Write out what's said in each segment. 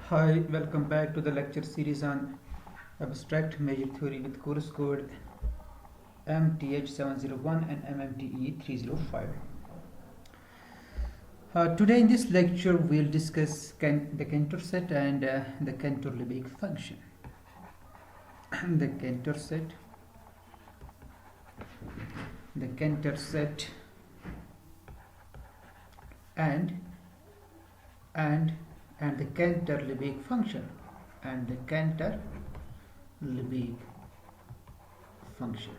Hi, welcome back to the lecture series on abstract measure theory with course code MTH701 and MMTE305. Today in this lecture we'll discuss the Cantor set and the Cantor-Lebesgue function. the Cantor set, the Cantor set, and the Cantor-Lebesgue function, and the Cantor-Lebesgue function.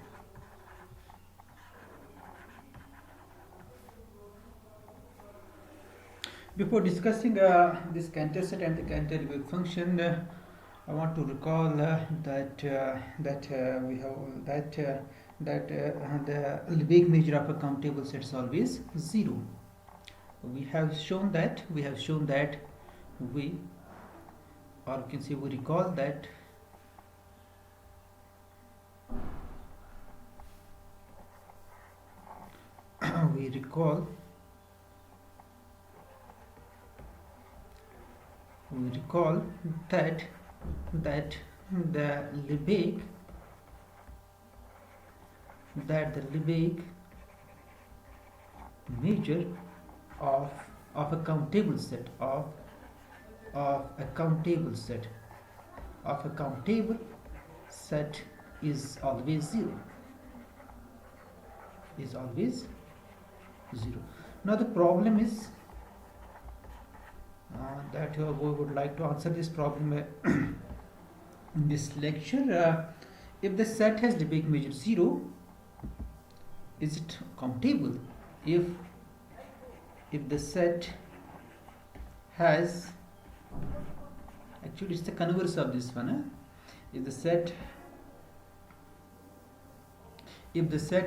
Before discussing this Cantor set and the Cantor-Lebesgue function, I want to recall that the Lebesgue measure of a countable set is always 0. We have shown that we recall that we recall that the Lebesgue measure of a countable set is always 0. Now the problem is that we would like to answer this problem in this lecture. If the set has Lebesgue measure 0, is it countable? If the set has, actually it's the converse of this one. If the set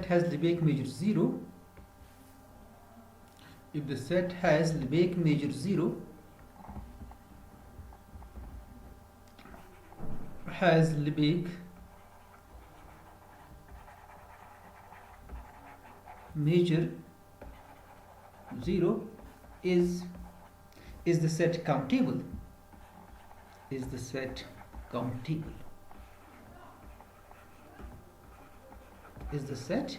has Lebesgue measure 0, has Lebesgue measure 0, is the set countable? Is the set countable? Is the set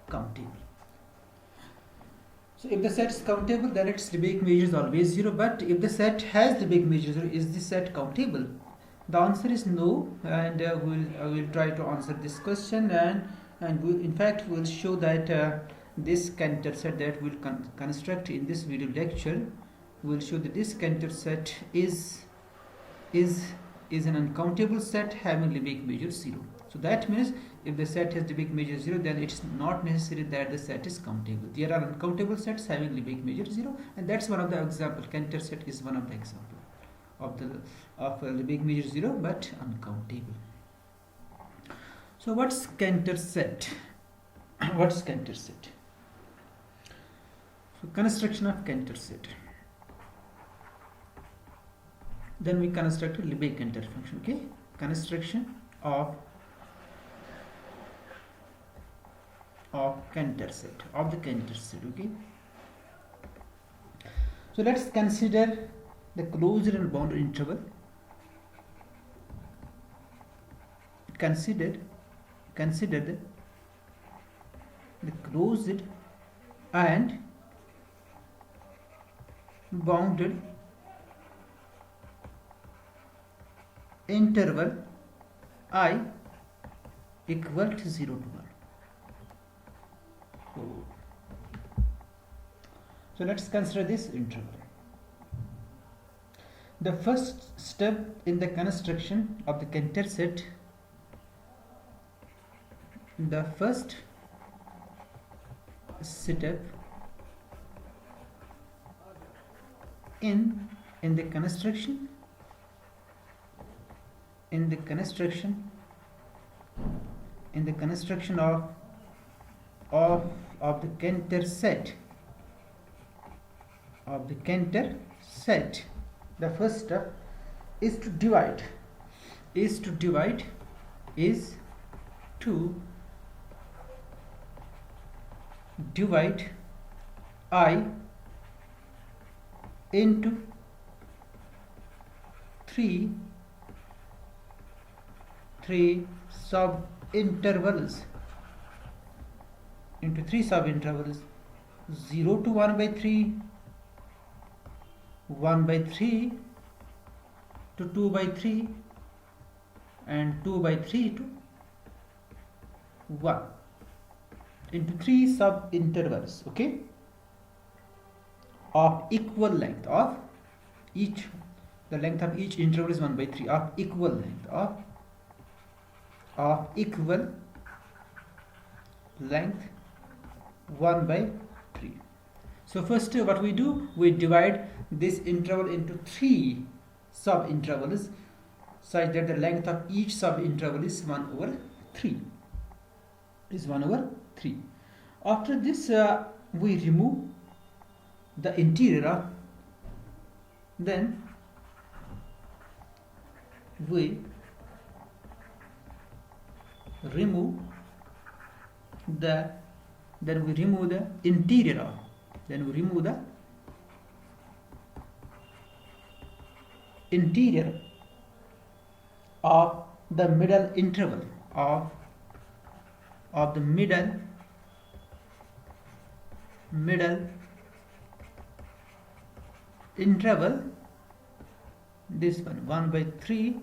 countable? So if the set is countable, then its Lebesgue measure is always 0. But if the set has Lebesgue measure 0, is the set countable? The answer is no, and we'll try to answer this question, and we'll show that this Cantor set that we'll construct in this video lecture will show that this Cantor set is an uncountable set having Lebesgue measure 0. So that means if the set has Lebesgue measure 0, then it's not necessary that the set is countable. There are uncountable sets having Lebesgue measure 0, and that's one of the examples. Cantor set is one of the examples of Lebesgue measure 0 but uncountable. So what's Cantor set? What's Cantor set? So construction of Cantor set. Then we construct a Lebesgue Cantor function. Okay, construction of Cantor set, of the Cantor set. Okay, so let's consider the closed and bounded interval. Consider the closed and bounded interval I equal to 0 to 1. So let's consider this interval. The first step in the construction of the Cantor set, the first step in the construction of the Cantor set, the first step is to divide I into three sub intervals, 0 to 1 by 3, 1 by 3 to 2 by 3, and 2 by 3 to 1, into 3 sub intervals, okay, of equal length of each. The length of each interval is 1 by 3 of equal length of equal length 1 by 3. So first what we do, we divide this interval into 3 sub intervals such that the length of each sub interval is 1 over 3. After this we remove the interior of, then we remove the interior of, of the middle interval of the middle interval, this one, 1 by 3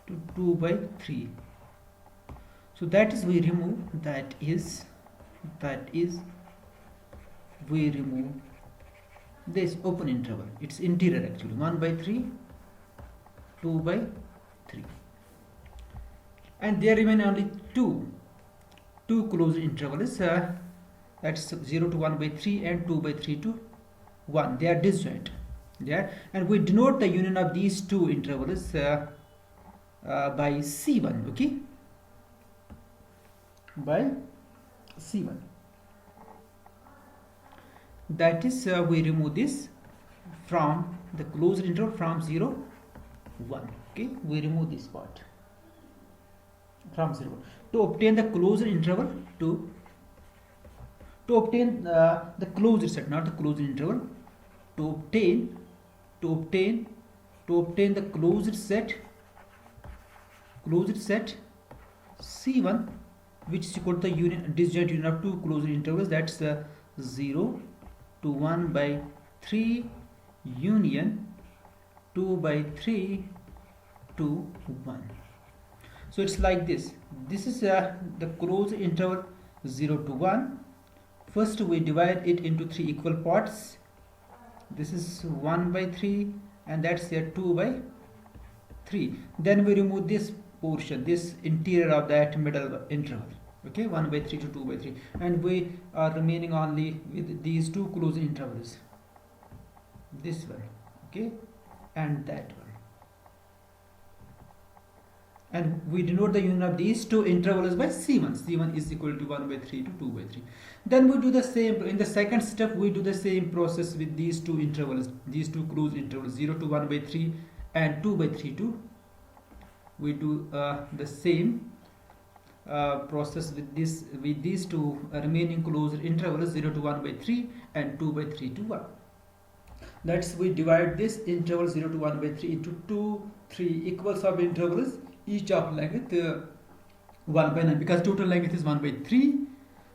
to 2 by 3. So that is we remove, we remove this open interval, it's interior actually, 1 by 3, 2 by 3, and there remain only two closed intervals, that's 0 to 1 by 3 and 2 by 3 to 1. They are disjoint there, and we denote the union of these two intervals by C1, okay, by C1. That is we remove this from the closed interval from 0 1, okay, we remove this part from 0 to obtain the closed interval, to obtain the closed set, not the closed interval, to obtain the closed set C1, which is equal to the disjoint union of two closed intervals, that's 0 to 1 by 3 union 2 by 3 to 1. So it's like this. This is the closed interval 0 to 1. First we divide it into 3 equal parts. This is 1 by 3 and that's here 2 by 3. Then we remove this portion, this interior of that middle interval, okay, 1 by 3 to 2 by 3, and we are remaining only with these two closed intervals, this one, okay, and that one, and we denote the union of these two intervals by C1. C1 is equal to 1 by 3 to 2 by 3. Then we do the same in the second step. We do the same process with these two intervals, these two closed intervals, 0 to 1 by 3 and 2 by 3 to. We do the same process with these two remaining closed intervals, 0 to 1 by 3 and 2 by 3 to 1. That's we divide this interval 0 to 1 by 3 into 3 equal sub intervals, each of length 1 by 9, because total length is 1 by 3.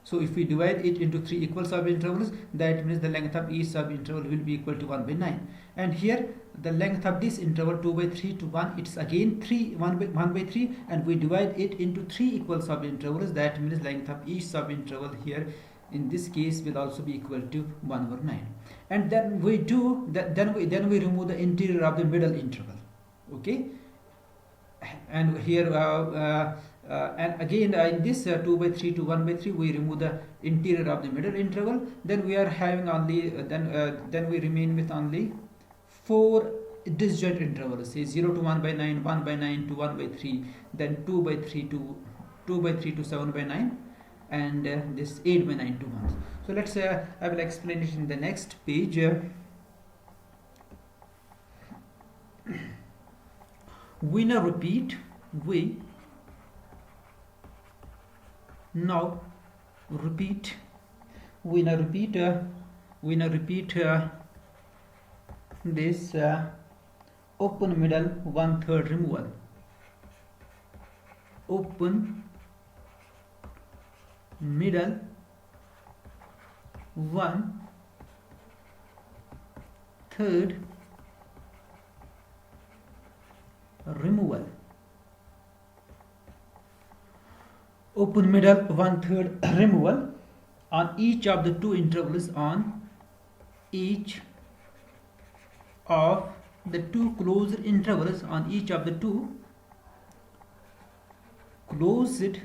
So if we divide it into 3 equal sub intervals, that means the length of each sub interval will be equal to 1 by 9. And here the length of this interval 2 by 3 to 1, it's again 1 by 3, and we divide it into 3 equal sub intervals. That means length of each sub interval here in this case will also be equal to 1 over 9. And then we do that, then we remove the interior of the middle interval, okay. And here and again in this 2 by 3 to 1 by 3 we remove the interior of the middle interval. Then we are having only then we remain with only 4 disjoint intervals, say 0 to 1 by 9, 1 by 9 to 1 by 3, then 2 by 3 to 7 by 9, and this 8 by 9 to 1. So let's I will explain it in the next page. We now repeat this open middle 1/3 removal, open middle 1/3 removal, open middle 1/3 removal on each of the two intervals, on each of the two closed intervals, on each of the two closed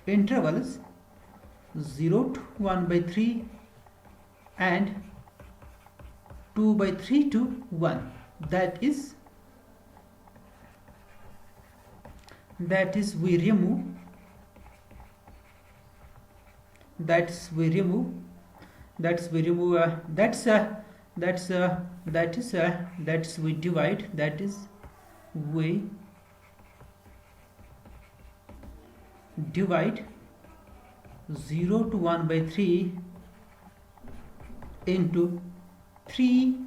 intervals 0 to 1/3 and 2/3 to 1. That is we remove we divide, that is we divide 0 to 1/3 into 3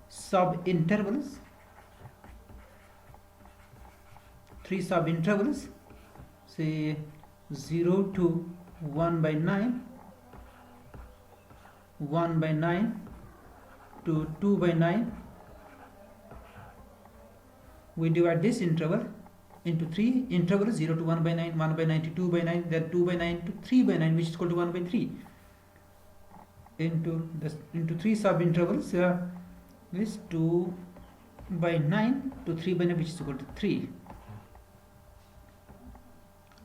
sub intervals, 3 sub intervals, say 0 to 1/9, 1/9 to 2/9. We divide this interval into 3 intervals, 0 to 1/9, 1/9 to 2/9, then 2/9 to 3/9, which is equal to 1/3, into 3 sub intervals, is 2/9 to 3/9, which is equal to 3.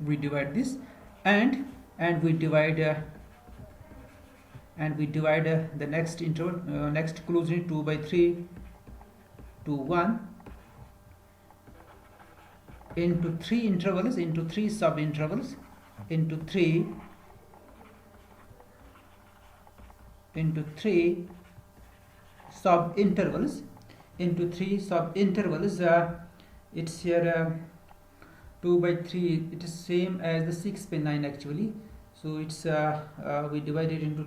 We divide this and we divide the next interval, next closed 2/3 to 1 into 3 intervals, into 3 sub intervals, into 3 sub intervals, into 3 sub intervals. It's here 2/3, it is same as the 6/9 actually, so it's we divide it into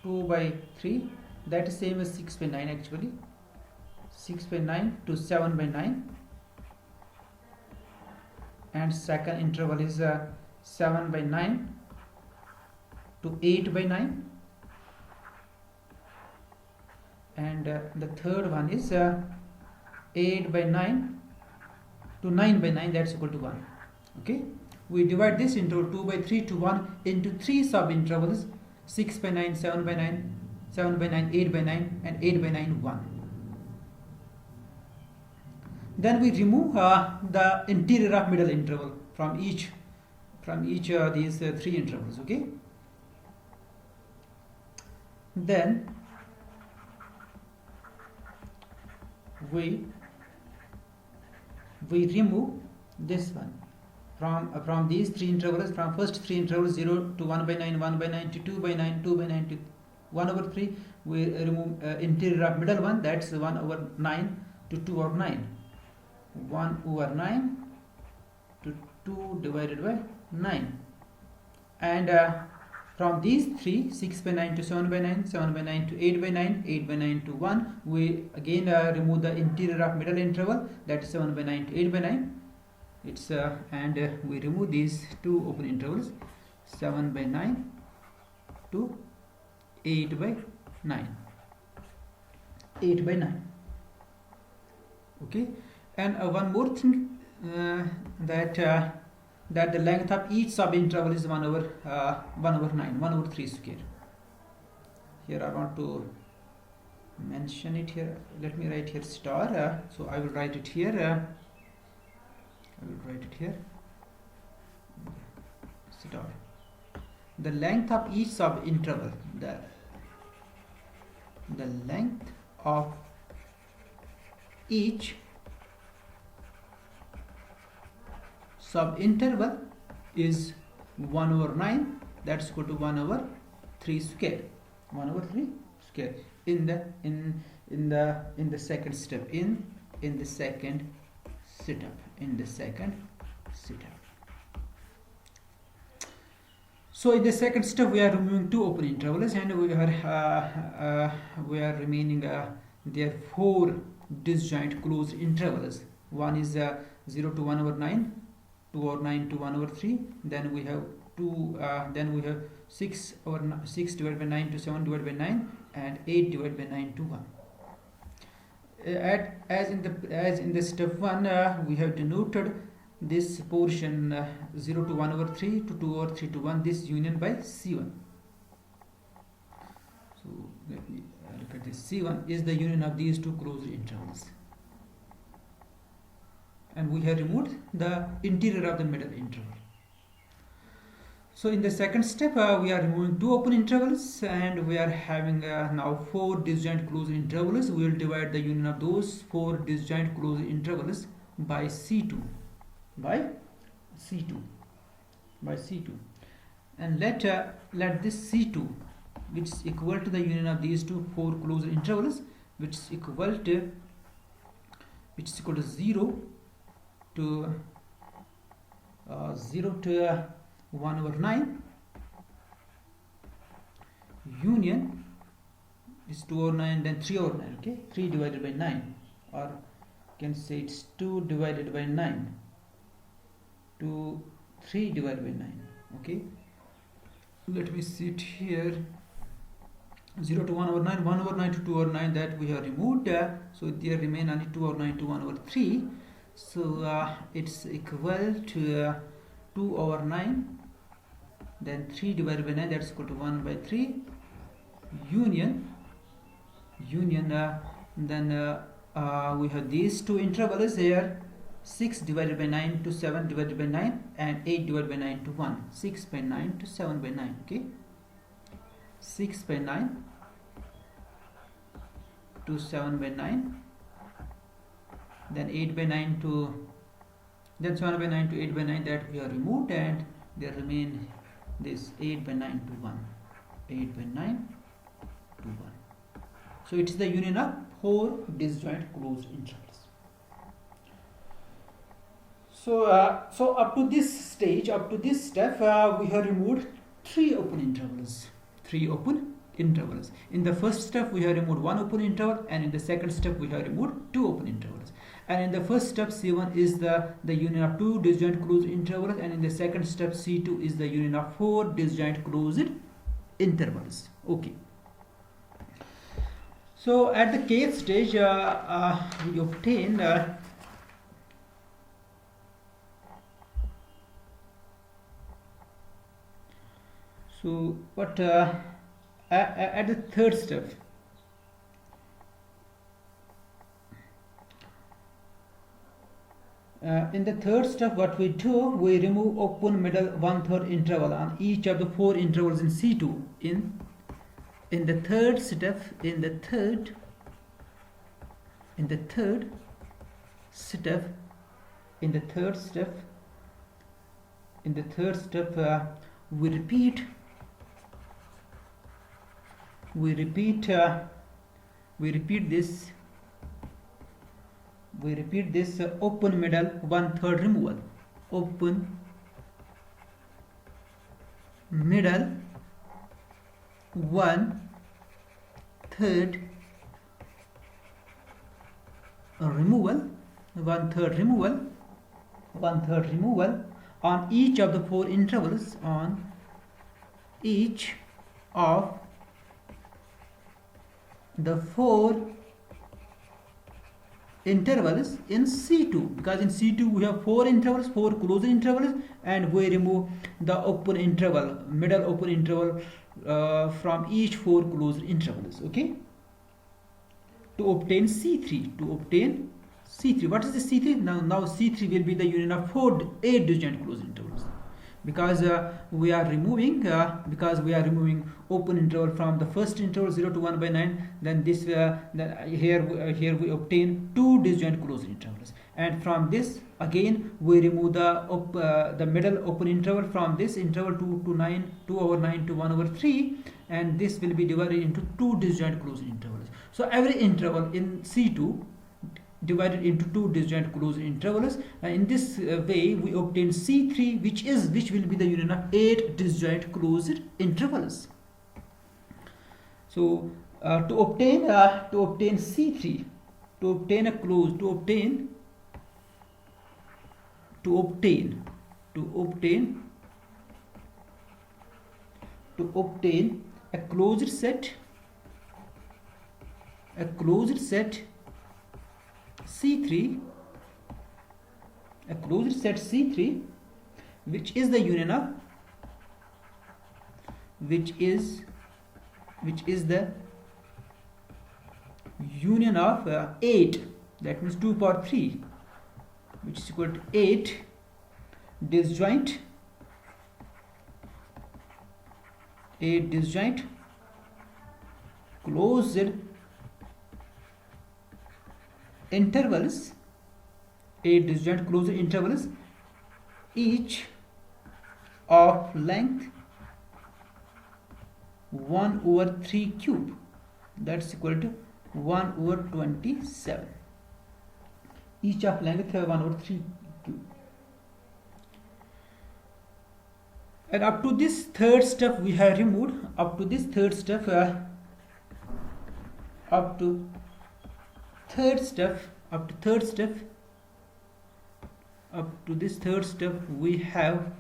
2/3, that is same as 6/9 actually, 6/9 to 7/9, and second interval is 7/9 to 8/9, and the third one is 8/9 to 9/9, that's equal to 1. Okay, we divide this into 2/3 to 1 into 3 sub intervals, 6/9, 7/9, 7/9, 8/9, and 8/9 1. Then we remove the interior of middle interval from each these 3 intervals. Okay, then we remove this one from these 3 intervals, from first 3 intervals, 0 to 1/9, 1/9 to 2/9, 2/9 to 1/3. We remove interior of middle one, that's 1/9 to 2/9, 1/9 to 2 divided by 9, and from these 3, 6/9 to 7/9, 7/9 to 8/9, 8/9 to 1, we again remove the interior of middle interval, that is 7/9 to 8/9. It's and we remove these 2 open intervals, 7/9 to 8/9, 8/9. Okay, and one more thing, that the length of each sub interval is 1/9, 1/3 square. Here I want to mention it here. Let me write here star. So I will write it here. Star. The length of each sub interval. The length of each sub interval is 1/9, that's equal to 1/3 square, 1/3 square in the second step, in the second setup, So in the second step we are removing two open intervals, and we are remaining there four disjoint closed intervals. One is 0 to 1 over 9, 2 over 9 to 1 over 3. Then we have 6 over 6 divided by 9 to 7 divided by 9, and 8 divided by 9 to 1. As in the step 1, we have denoted this portion 0 to 1 over 3 to 2 over 3 to 1, this union by C1. So let me look at this. C1 is the union of these two closed intervals, and we have removed the interior of the middle interval. So in the second step we are removing two open intervals, and we are having now four disjoint closed intervals. We will divide the union of those four disjoint closed intervals by C2, and let this C2, which is equal to the union of these two four closed intervals, which is equal to 0 to 1 over 9, union is 2 over 9, then 3 over 9, okay, 3 divided by 9, or you can say it's 2 divided by 9 to 3 divided by 9, okay. Let me see it here. 0 to 1 over 9, 1 over 9 to 2 over 9, that we have removed, so there remain only 2 over 9 to 1 over 3. So it's equal to 2 over 9, then 3 divided by 9, that's equal to 1 by 3, union, then we have these two intervals here, 6 divided by 9 to 7 divided by 9, and 8 divided by 9 to 1, 6 by 9 to 7 by 9, okay, 6 by 9 to 7 by 9, then 8 by 9 to, then 7 by 9 to 8 by 9, that we have removed, and there remain this 8 by 9 to 1, 8 by 9 to 1. So it is the union of four disjoint closed intervals. So up to this stage, up to this step, we have removed three open intervals. In the first step we have removed one open interval, and in the second step we have removed two open intervals. And in the first step C1 is the union of two disjoint closed intervals, and in the second step C2 is the union of four disjoint closed intervals. Okay. So at the kth stage we obtain so what at the third step, in the third step what we do, we remove open middle 1/3 interval on each of the four intervals in C2. In the third step, in the third step we repeat this open middle 1/3 removal, open middle 1/3 removal, 1/3 removal on each of the four intervals, on each of the four intervals in C2, because in C2 we have four intervals, four closed intervals, and we remove the open interval, middle open interval from each four closed intervals, okay, to obtain C3. What is the C3? Now C3 will be the union of eight disjoint closed intervals, because we are removing open interval from the first interval 0 to 1 by 9. Then this here we obtain two disjoint closed intervals, and from this again we remove the middle open interval from this interval 2 over 9 to 1 over 3, and this will be divided into two disjoint closed intervals. So every interval in C2 divided into two disjoint closed intervals. In this way we obtain C3, which will be the union of 8 disjoint closed intervals. So to obtain C3, to obtain a closed set C3, which is the union of union of 8, that means 2 power 3, which is equal to 8 disjoint closed intervals, 8 disjoint closed intervals, each of length 1 over 3 cube, that's equal to 1 over 27. Each of length 1 over 3 cube. And up to this third step we have removed. Up to this third step we have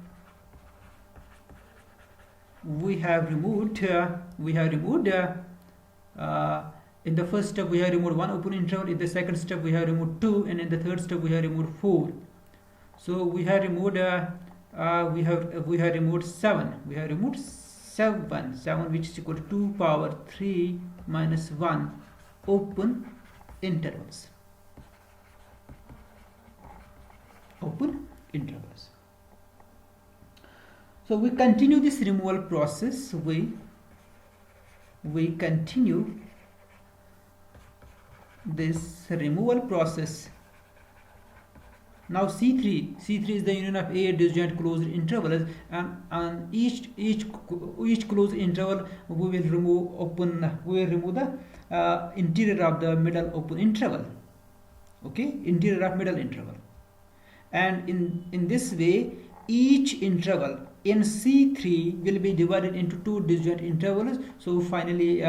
removed in the first step we have removed 1 open interval, in the second step we have removed 2, and in the third step we have removed 4. So we have removed removed 7. We have removed 7, which is equal to 2 power 3 minus 1 open intervals. So we continue this removal process. We continue this removal process. Now C3 is the union of 8 disjoint closed intervals, and each closed interval we will remove the interior of the middle open interval. Okay, interior of middle interval. And in this way each interval in C3 will be divided into two disjoint intervals. So finally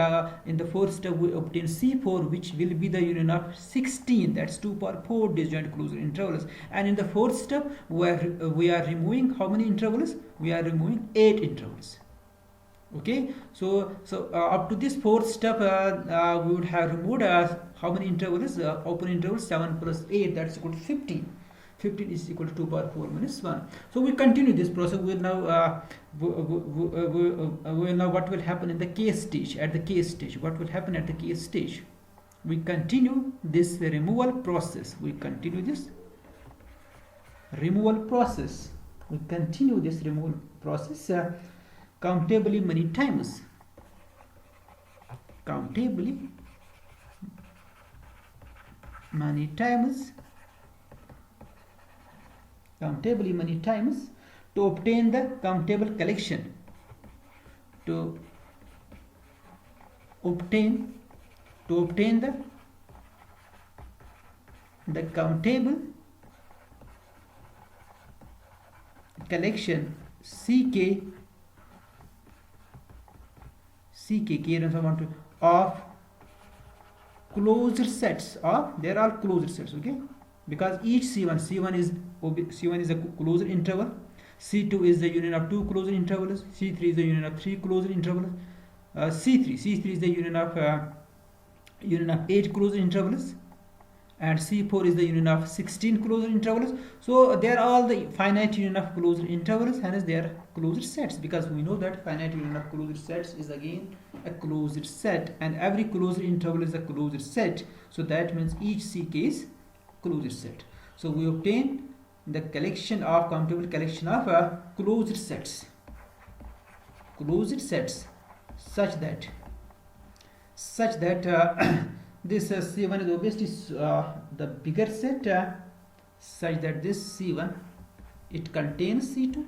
in the fourth step we obtain C4, which will be the union of 16, that's 2 power 4 disjoint closed intervals. And in the fourth step we are removing how many intervals? We are removing 8 intervals. Okay, so up to this fourth step we would have removed how many intervals? Open intervals 7 plus 8, that's equal to 15. 15 is equal to 2 power 4 minus 1. So we continue this process. We will now what will happen in the case stage? At the case stage, what will happen at the case stage? We continue this removal process. Countably many times. To obtain the countable collection. To obtain the countable collection CK of closed sets of, they are all closed sets, okay, because each C1 is a closed interval, C2 is the union of 2 closed intervals, C3 is the union of 3 closed intervals, C3 is the union of 8 closed intervals, and C4 is the union of 16 closed intervals. So they are all the finite union of closed intervals, hence they are closed sets, because we know that finite union of closed sets is again a closed set, and every closed interval is a closed set. So that means each CK is closed set. So we obtain the countable collection of closed sets such that this C1 is obviously the bigger set, such that this C1 it contains C2,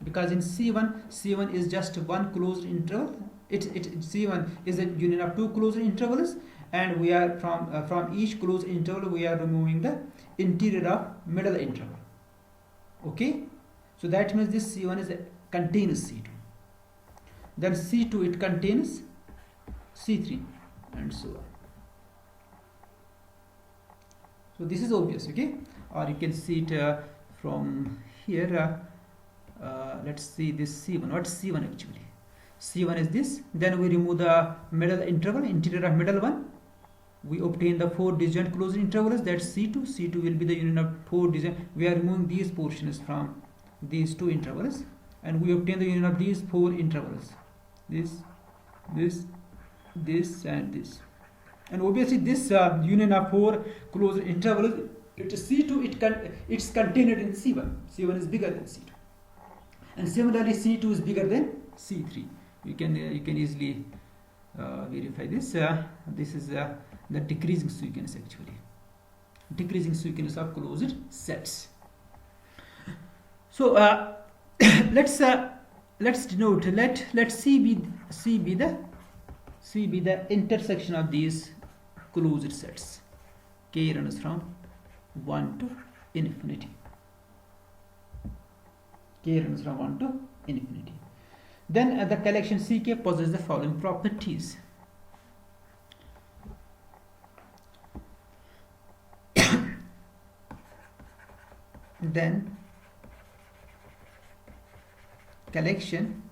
because in C1 is just one closed interval. C1 is a union of 2 closed intervals, and we are from each closed interval we are removing the interior of middle interval. Okay, so that means this C1 is contains C2, then C2 it contains C3, and so on. So this is obvious, okay, or you can see it from here. Let's see this C1. What's C1 actually? C1 is this. Then we remove the middle interval, interior of middle one. We obtain the 4 disjoint closed intervals. That's C2. C2 will be the union of 4 disjoint. We are removing these portions from these 2 intervals, and we obtain the union of these 4 intervals. This, and this. And obviously this union of 4 closed intervals, it is C2. It's contained in C1. C1 is bigger than C2, and similarly C2 is bigger than C3. You can easily verify this. This is the decreasing sequence actually. Decreasing sequence of closed sets. So let's denote. Let C be the intersection of these closed sets. K runs from 1 to infinity. K runs from 1 to infinity. Then the collection CK possesses the following properties. Then collection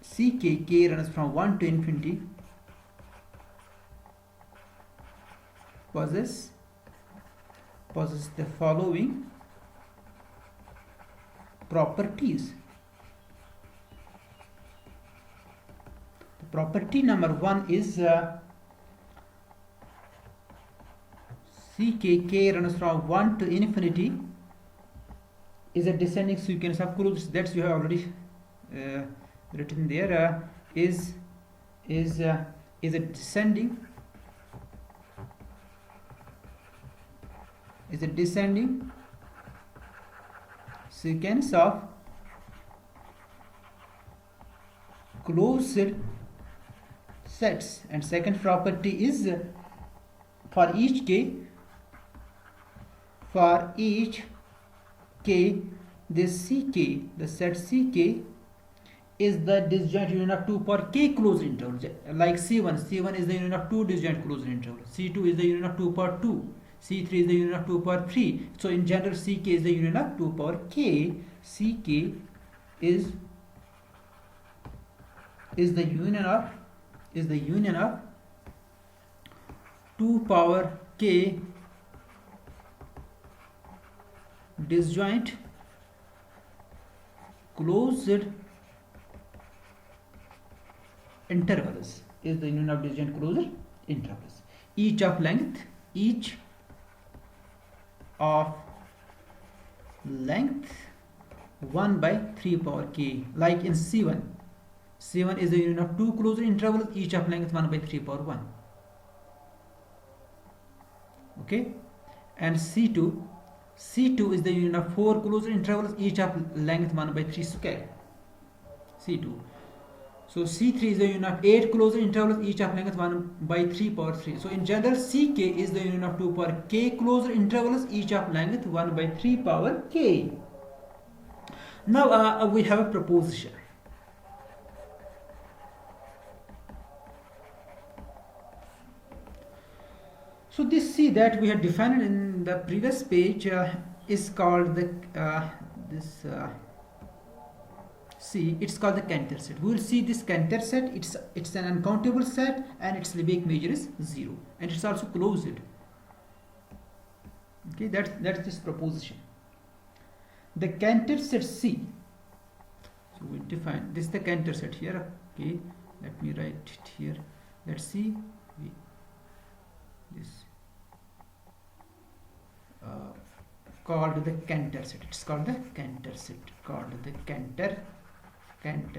CK, K runs from 1 to infinity, possesses the following properties. The property number 1 is CK, K runs from 1 to infinity, is a descending sequence of closed. That's you have already written there. Is a descending sequence of closed sets. And second property is for each k, this CK, the set CK is the disjoint union of 2 power k closed intervals. Like C1 is the union of 2 disjoint closed intervals. C2 is the union of 2 power 2. C3 is the union of 2 power 3. So in general, CK is the union of 2 power k. CK is the union of 2 power k disjoint closed intervals. Is the union of disjoint closed intervals. Each of length 1 by 3 power k. Like in C1 is the union of 2 closed intervals, each of length 1 by 3 power 1. Okay, and C2 is the union of 4 closed intervals, each of length 1 by 3 square. C2. So C3 is the union of 8 closed intervals, each of length 1 by 3 power 3. So in general, CK is the union of 2 power k closed intervals, each of length 1 by 3 power k. Now we have a proposition. So this C that we had defined in the previous page is called the C. It's called the Cantor set. We will see this Cantor set. It's an uncountable set, and its Lebesgue measure is 0, and it's also closed. Okay, that's this proposition. The Cantor set C. So we define this is the Cantor set here. Okay, let me write it here. Let's see this called the Cantor set. It's called the Cantor set. Called the Cantor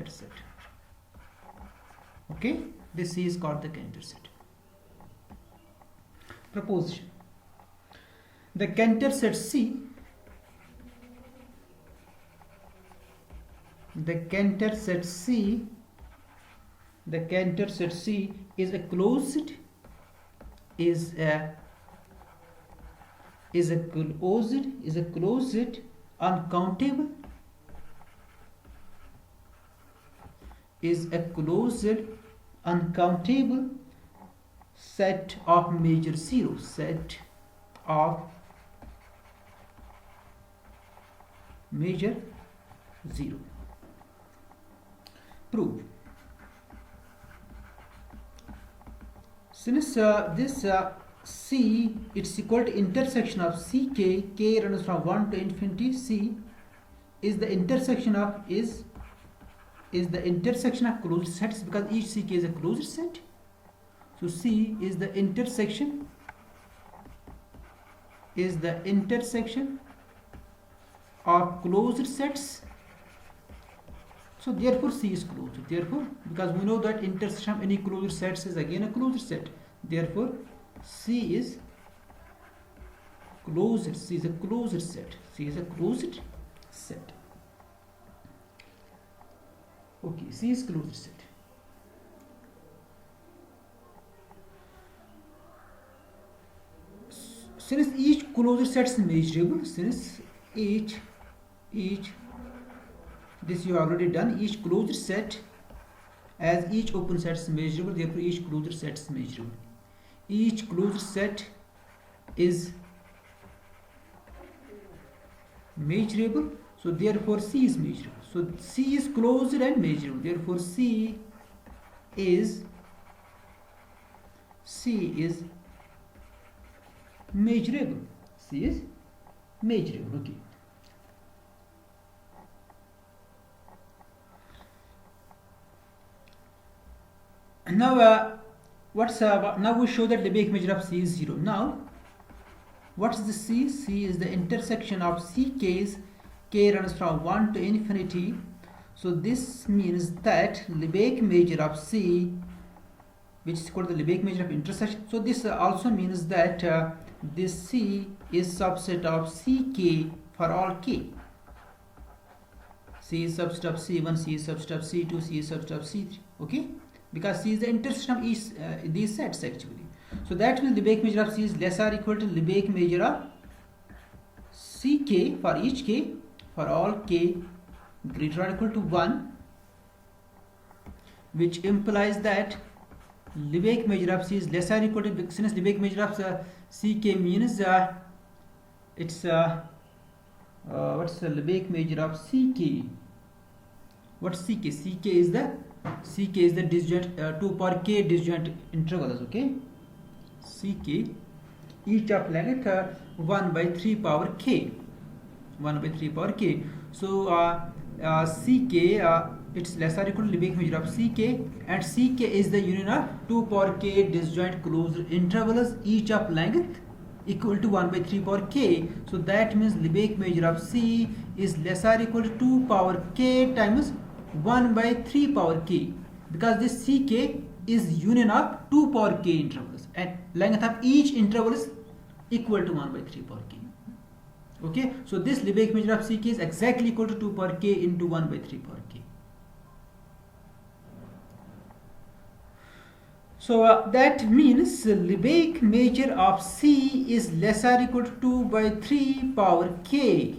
set. Okay, this C is called the Cantor set. Proposition. The Cantor set C. The Cantor set C the Cantor set C is a closed uncountable set of major zero. Set of major zero. Prove. Since this C, it's equal to intersection of Ck, k runs from 1 to infinity. C is the intersection of closed sets, because each Ck is a closed set. So C is the intersection of closed sets. So therefore C is closed. Therefore, because we know that intersection of any closed sets is again a closed set. Therefore, C is closed. C is a closed set. C is a closed set. Okay, C is closed set. Since each closed set is measurable, since each this you have already done, each closed set, as each open set is measurable, therefore each closed set is measurable. Each closed set is measurable, so therefore C is measurable. So C is closed and measurable, therefore C is measurable. C is measurable. Okay. Now now we show that Lebesgue measure of C is 0. Now what's the C? C is the intersection of Ck's. K runs from 1 to infinity. So this means that Lebesgue measure of C, which is called the Lebesgue measure of intersection. So this also means that this C is subset of Ck for all k. C is subset of C1, C is subset of C2, C is subset of C3. Okay, because C is the intersection of each these sets actually. So that means Lebesgue measure of C is less or equal to Lebesgue measure of Ck for each k for all k greater or equal to 1, which implies that Lebesgue measure of C is less or equal to, since Lebesgue measure of Ck means it's what's the Lebesgue measure of Ck? What's Ck? Ck is the disjoint 2 power k disjoint intervals. Okay, Ck each of length 1 by 3 power k. 1 by 3 power k. So Ck it's less or equal to Lebesgue measure of Ck, and Ck is the union of 2 power k disjoint closed intervals each of length equal to 1 by 3 power k. So that means Lebesgue measure of C is less or equal to 2 power k times 1 by 3 power k, because this Ck is union of 2 power k intervals and length of each interval is equal to 1 by 3 power k. Okay, so this Lebesgue measure of Ck is exactly equal to 2 power k into 1 by 3 power k. So that means Lebesgue measure of C is less or equal to 2 by 3 power k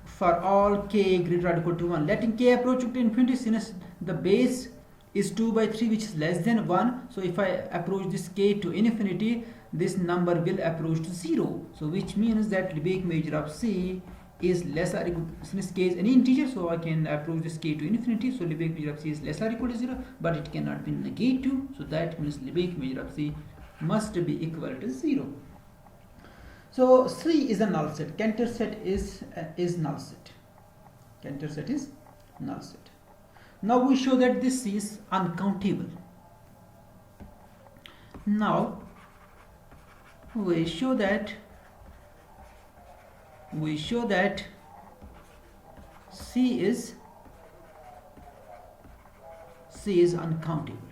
for all k greater or equal to 1. Letting k approach to infinity, since the base is 2 by 3 which is less than 1. So if I approach this k to infinity, this number will approach to 0. So which means that Lebesgue measure of C is less or equal, since k is any integer, so I can approach this k to infinity. So Lebesgue measure of C is less or equal to 0, but it cannot be negative. So that means Lebesgue measure of C must be equal to 0. So C is a null set. Cantor set is null set. Cantor set is null set. Now we show that this C is uncountable. Now we show that C is uncountable.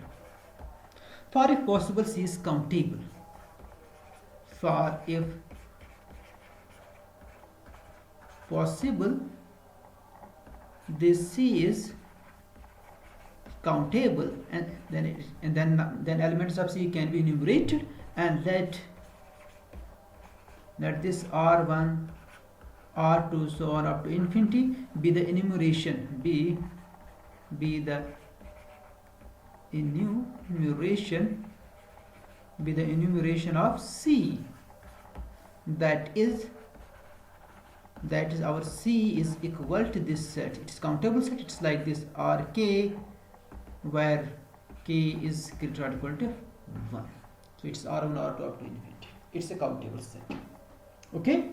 For if possible, C is countable. For if possible, this C is countable, and then elements of C can be enumerated, and let this R1, R2, so on up to infinity be the enumeration, be the enumeration of C. That is our C is equal to this set. It is countable set. It's like this Rk, where k is greater or equal to 1. So it's R1, R2 up to infinity. It's a countable set. Okay.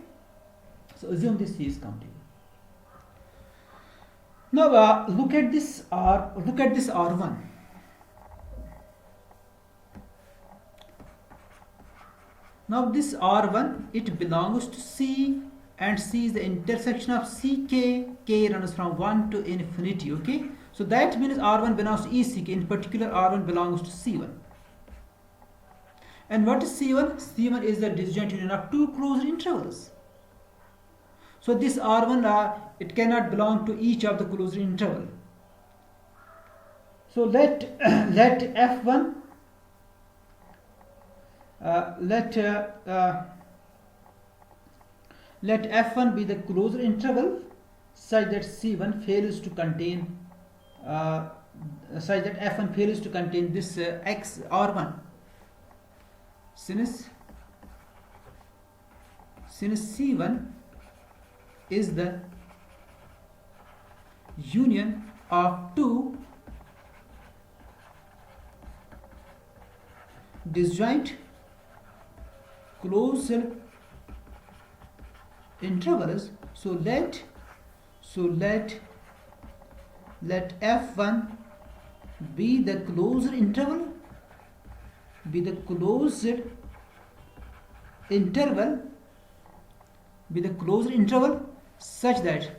So assume this C is countable. Now look at this R1. Now this R1, it belongs to C, and C is the intersection of Ck. K runs from 1 to infinity. Okay, so that means R1 belongs to ECK. In particular, R1 belongs to C1. And what is C1? C1 is the disjoint union of two closed intervals. So this R1, it cannot belong to each of the closed interval. So let F1 let F1 be the closed interval such that C1 fails to contain F1 fails to contain this X R1. Since C1 is the union of two disjoint closed intervals, so let F1 be the closed interval, such that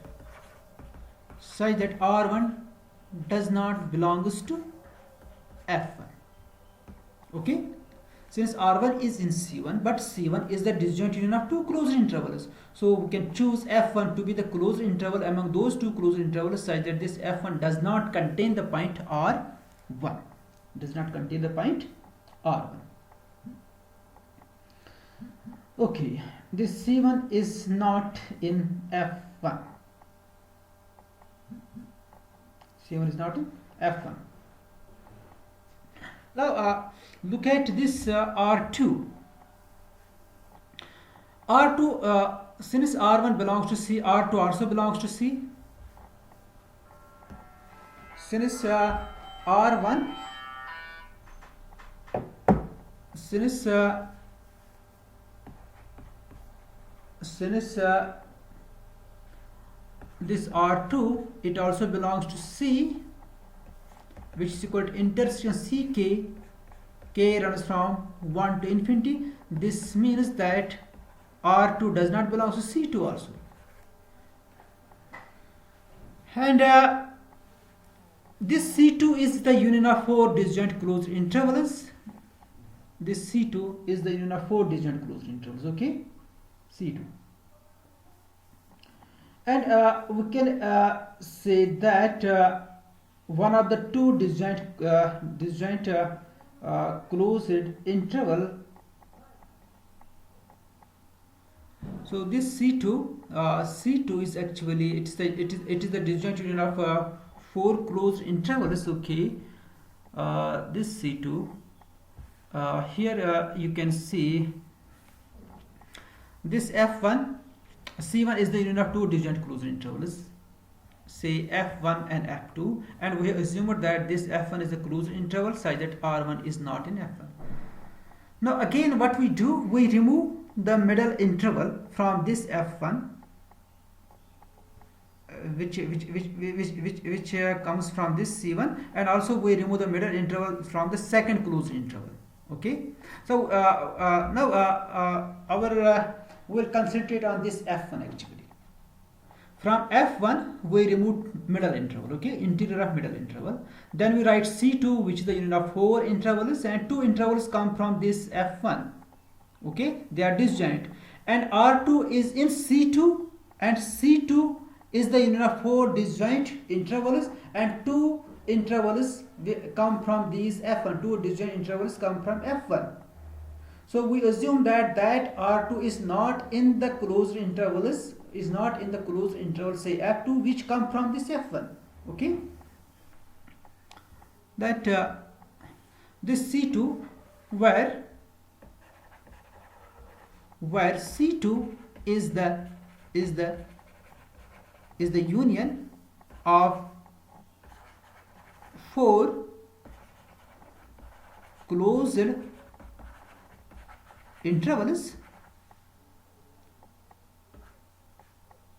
R1 does not belongs to F1. Okay, since R1 is in C1, but C1 is the disjoint union of two closed intervals, so we can choose F1 to be the closed interval among those two closed intervals such that this F1 does not contain the point R1. Okay, this C1 is not in F1. C1 is not in F1. Now look at this R2. Since R1 belongs to C, R2 also belongs to C. Since R1, this R2, it also belongs to C, which is equal to intersection Ck. K runs from 1 to infinity. This means that R2 does not belong to C2 also. And this C2 is the union of four disjoint closed intervals. This C2 is the union of four disjoint closed intervals. Okay, C2. And we can say that one of the two disjoint closed interval. So this C2 is actually it is the disjoint union of four closed intervals. Okay, this C2 here you can see this F1. C1 is the union of two disjoint closed intervals, say F1 and F2, and we have assumed that this F1 is a closed interval such that R1 is not in F1. Now again what we do, we remove the middle interval from this F1, which comes from this C1, and also we remove the middle interval from the second closed interval. Okay, so we'll concentrate on this F1 actually. From F1 we remove middle interval, okay, interior of middle interval. Then we write C2, which is the union of four intervals, and two intervals come from this F1. Okay, they are disjoint, and R2 is in C2, and C2 is the union of four disjoint intervals, and two intervals come from these F1. Two disjoint intervals come from F1. So we assume that R2 is not in the closed intervals, say F2, which come from this F1. Okay? That this C2 where C2 is the union of 4 closed intervals.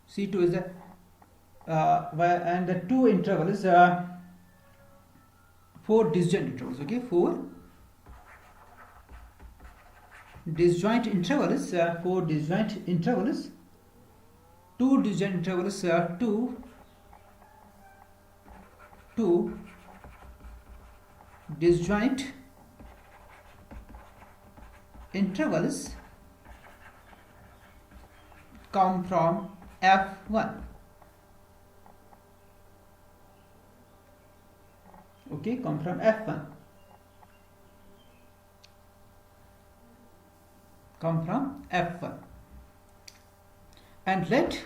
C2 is the and the two intervals 4 disjoint intervals. Okay, 4 disjoint intervals, 4 disjoint intervals, 2 disjoint intervals, 2 disjoint intervals come from F1. Okay, come from F1. Come from F1. And let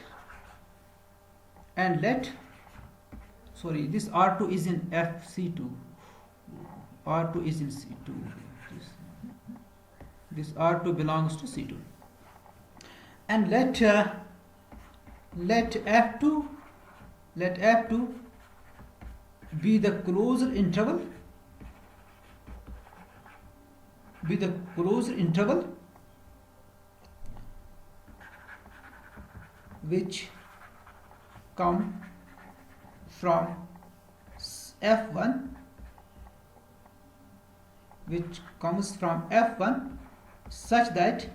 sorry, this R2 is in FC2. R2 is in C2. This R2 belongs to C2. And let F2 be the closed interval, which come from F1, such that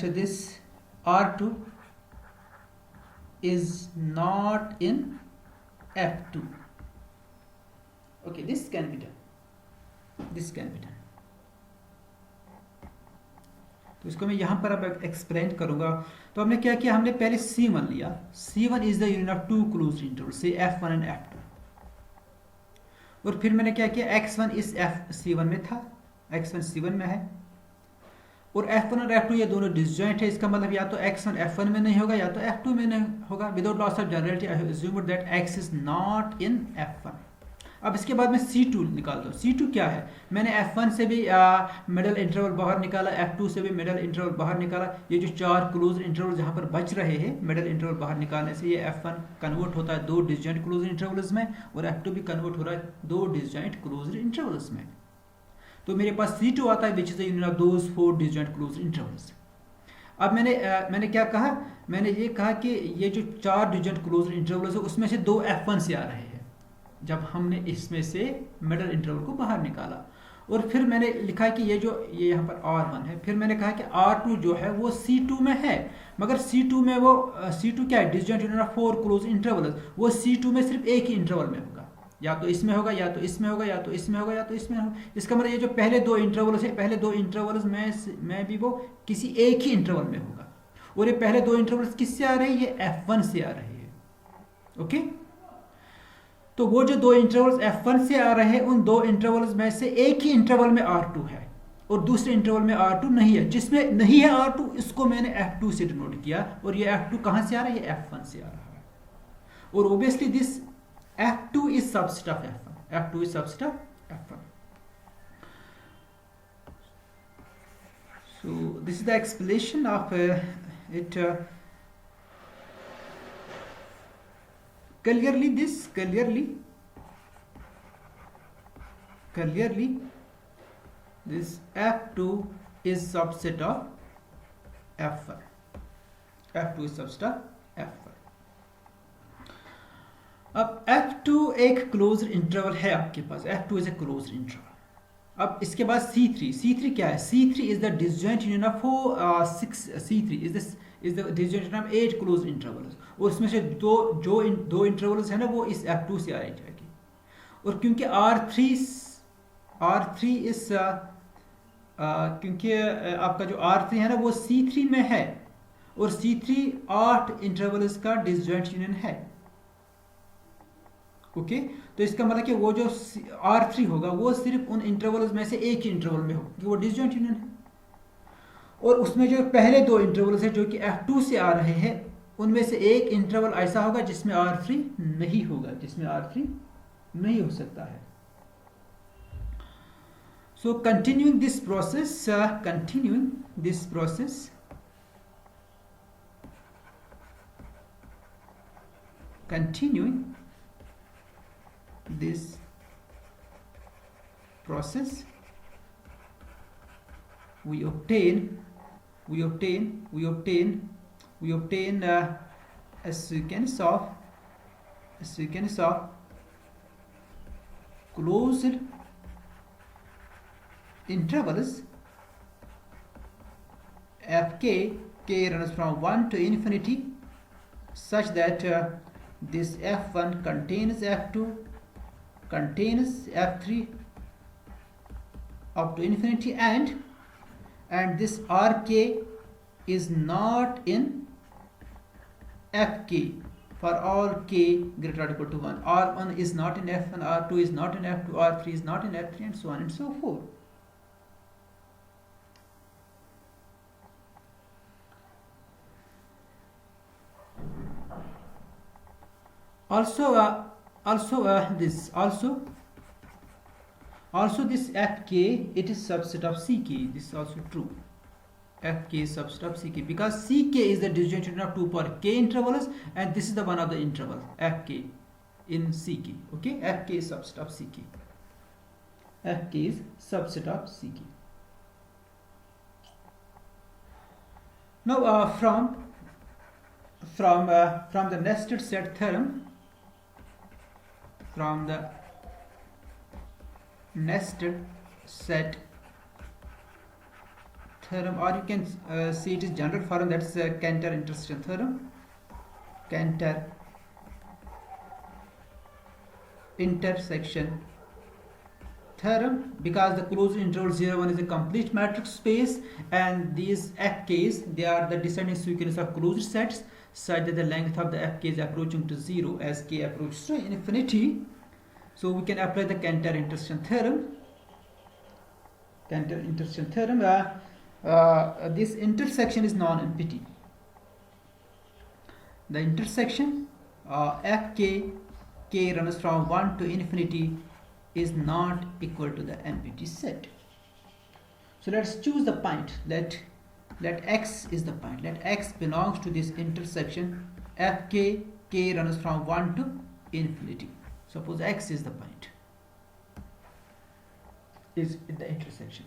this R2 is not in F2. Okay, this can be done. तो इसको मैं यहाँ पर अब explain करूँगा. तो हमने क्या किया, हमने पहले C1 लिया. C1 is the union of two closed interval, से F1 एंड F2. और फिर मैंने क्या किया, X1 इस C1 में था, X1 C1 में है, और F1 और F2 ये दोनों डिसजॉइंट है. इसका मतलब या तो X1 F1 में नहीं होगा या तो F2 में नहीं होगा. Without loss of generality I have assumed that X is not in F1. अब इसके बाद मैं C2 निकालता हूँ. C2 क्या है, मैंने F1 से भी मिडल इंटरवल बाहर निकाला, F2 से भी मिडल इंटरवल बाहर निकाला. ये जो 4 क्लोज इंटरवल जहाँ पर बच रहे हैं मिडल इंटरवल बाहर निकालने से, ये F1 कन्वर्ट होता है 2 डिसजॉइंट क्लोज इंटरवल्स में, और F2 भी कन्वर्ट हो रहा है 2 डिसजॉइंट क्लोज इंटरवल्स में. तो मेरे पास C2 आता है which is the union of those 4 disjoint close intervals. अब मैंने क्या कहा, मैंने ये कहा कि ये जो 4 डिसजॉइंट क्लोज इंटरवल्स है उसमें से 2 F1 से आ रहे हैं जब हमने इसमें से मिडल इंटरवल को बाहर निकाला. और फिर मैंने लिखा कि ये यहाँ पर R1 है. फिर मैंने कहा कि R2 जो है वो C2 में है, मगर C2 में वो C2 क्या है, disjoint union of 4 close intervals. वो C2 में सिर्फ एक ही इंटरवल में होगा, या तो इसमें होगा या तो इसमें होगा या तो इसमें होगा या तो इसमें होगा. इसका मतलब ये जो पहले 2 इंटरवल्स है, पहले 2 इंटरवल्स में भी वो किसी एक ही इंटरवल में होगा. और ये पहले 2 इंटरवल्स किससे आ रहे हैं, ये F1 से आ रहे हैं. ओके, तो वो जो 2 इंटरवल्स F1 से आ रहे हैं उन 2 इंटरवल्स में से एक ही इंटरवल में R2 है और दूसरे इंटरवल में R2 नहीं है. जिसमें नहीं है R2 इसको मैंने F2 से डिनोट किया, और ये F2 कहाँ से आ रहा है, ये F1 से आ रहा है. और obviously this F2 is subset of F1. F2 is subset of F1. So this is the explanation of it. Clearly this F2 is subset of F1. F2 is subset of F1. अब F2 एक close interval है आपके पास, F2 is a close interval. अब इसके बाद C3 क्या है, C3 is the disjoint union of 6. C3 is the disjoint union of 8 close intervals. और उसमें से दो इंटरवल्स है ना वो इस F2 से आ जाएगी. और क्योंकि R3 इस क्योंकि आपका जो R3 है ना वो C3 में है, और C3 8 इंटरवल्स का डिसजॉइंट यूनियन है. ओके तो इसका मतलब कि वो जो R3 होगा वो सिर्फ उन इंटरवल्स में से एक ही इंटरवल में हो, कि वो डिसजॉइंट यूनियन है। और उसमें जो पहले दो इंटरवल्स हैं जो कि F2 से आ रहे हैं, उनमें से एक इंटरवल ऐसा होगा जिसमें R3 नहीं होगा, जिसमें R3 नहीं हो सकता है। So continuing this process, continuing this process, we obtain a sequence of closed intervals Fk, k runs from 1 to infinity, such that this F1 contains F2, contains F3 up to infinity, and this Rk is not in Fk for all k greater or equal to 1. R1 is not in F1, R2 is not in F2, R3 is not in F3, and so on and so forth. Also this Fk, it is subset of Ck. This is also true. Fk is subset of Ck because Ck is the disjoint union of 2 power k intervals, and this is the one of the interval Fk in Ck. Okay, Fk is subset of Ck. Fk is subset of Ck. Now from the nested set theorem, from the nested set theorem, or you can see it is general form, that's Cantor intersection theorem. Cantor intersection theorem, because the closed interval 0, 1 is a complete matrix space, and these Fk's, they are the descending sequence of closed sets such that the length of the Fk is approaching to 0 as k approaches to infinity. So we can apply the Cantor intersection theorem. Cantor intersection theorem. This intersection is non-empty. The intersection Fk, k runs from 1 to infinity, is not equal to the empty set. So let's choose the point. Let x is the point. Let x belongs to this intersection Fk, k runs from 1 to infinity. Suppose x is the point, is in the intersection.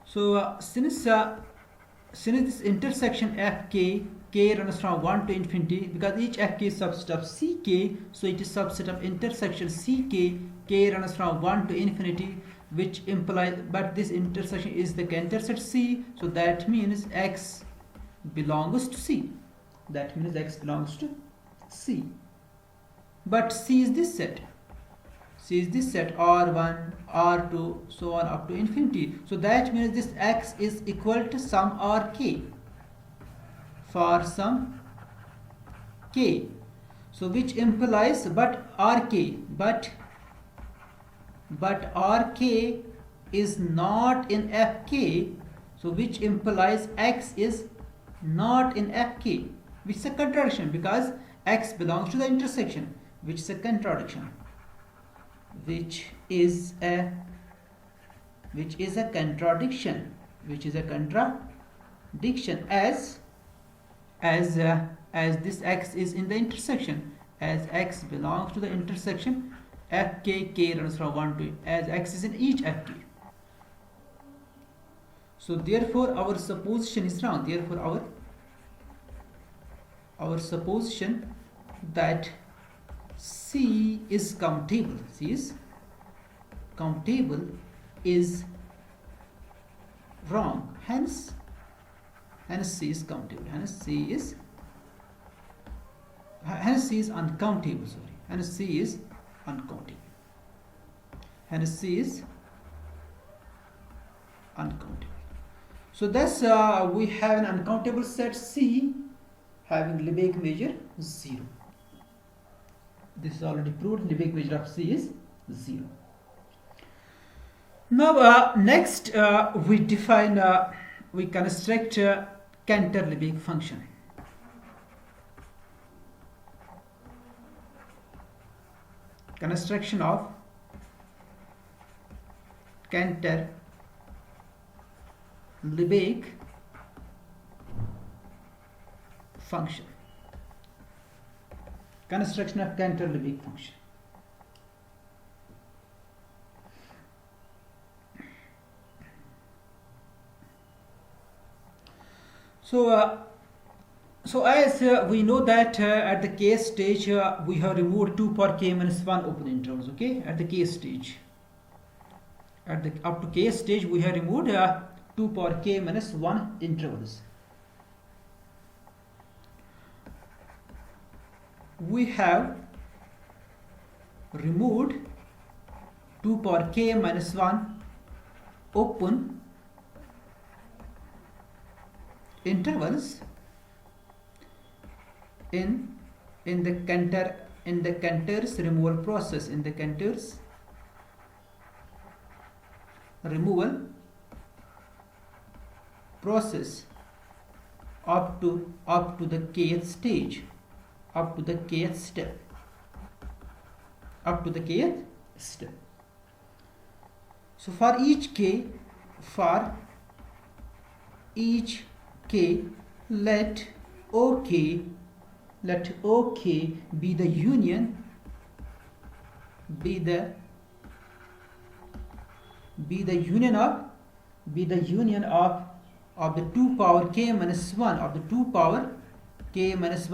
So since this intersection Fk, k runs from 1 to infinity, because each Fk is subset of Ck, so it is subset of intersection Ck, k runs from 1 to infinity, which implies, but this intersection is the Cantor set C, so that means x belongs to C. That means x belongs to C. But C is this set. C is this set R1, R2, so on up to infinity. So that means this x is equal to some Rk for some k. So which implies, but Rk is not in Fk, so which implies x is not in Fk, which is a contradiction because x belongs to the intersection, which is a contradiction. Which is a contradiction as this x is in the intersection, as x belongs to the intersection Fk, k runs from 1 to, as x is in each Fk. So therefore our supposition is wrong. Therefore our supposition that C is countable, is wrong. Hence C is countable. Hence C is uncountable. Sorry. Hence C is uncountable. Hence C is uncountable. So thus we have an uncountable set C having Lebesgue measure 0. This is already proved. Lebesgue measure of C is 0. Now next we define, we construct Cantor-Lebesgue function. Construction of Cantor-Lebesgue function. Construction of Cantor-Lebesgue function. So as we know that at the case stage we have removed 2 power k minus 1 open intervals. Okay, at the case stage, up to case stage we have removed 2 power k minus 1 intervals. We have removed 2 power k minus 1 open intervals in the Cantor's removal process, up to the kth stage, up to the kth step. So for each k, let OK be the union of the 2 power k minus 1 open 2 power k minus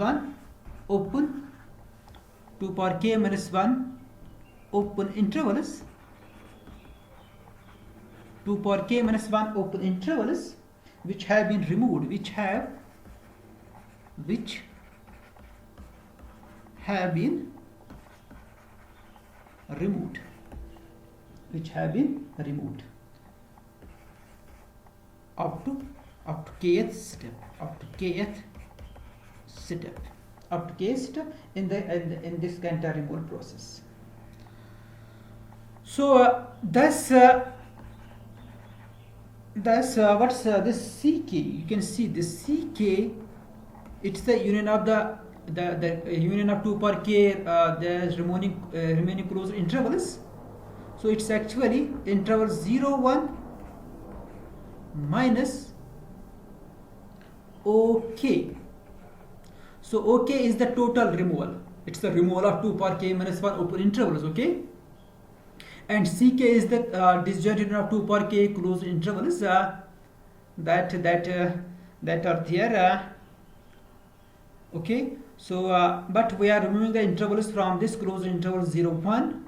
1 open intervals, 2 power k minus 1 open intervals which have been removed, which have been removed up to kth step, in this Cantor removal process. So thus what's this CK? You can see this CK, it's the union of the union of 2 power k the remaining closed intervals. So it's actually interval 0 1 minus OK. So OK is the total removal. It's the removal of 2 power k minus 1 open intervals. Okay, and CK is the disjoint union of 2 power k closed intervals that are there. Okay, so but we are removing the intervals from this closed interval 0 1.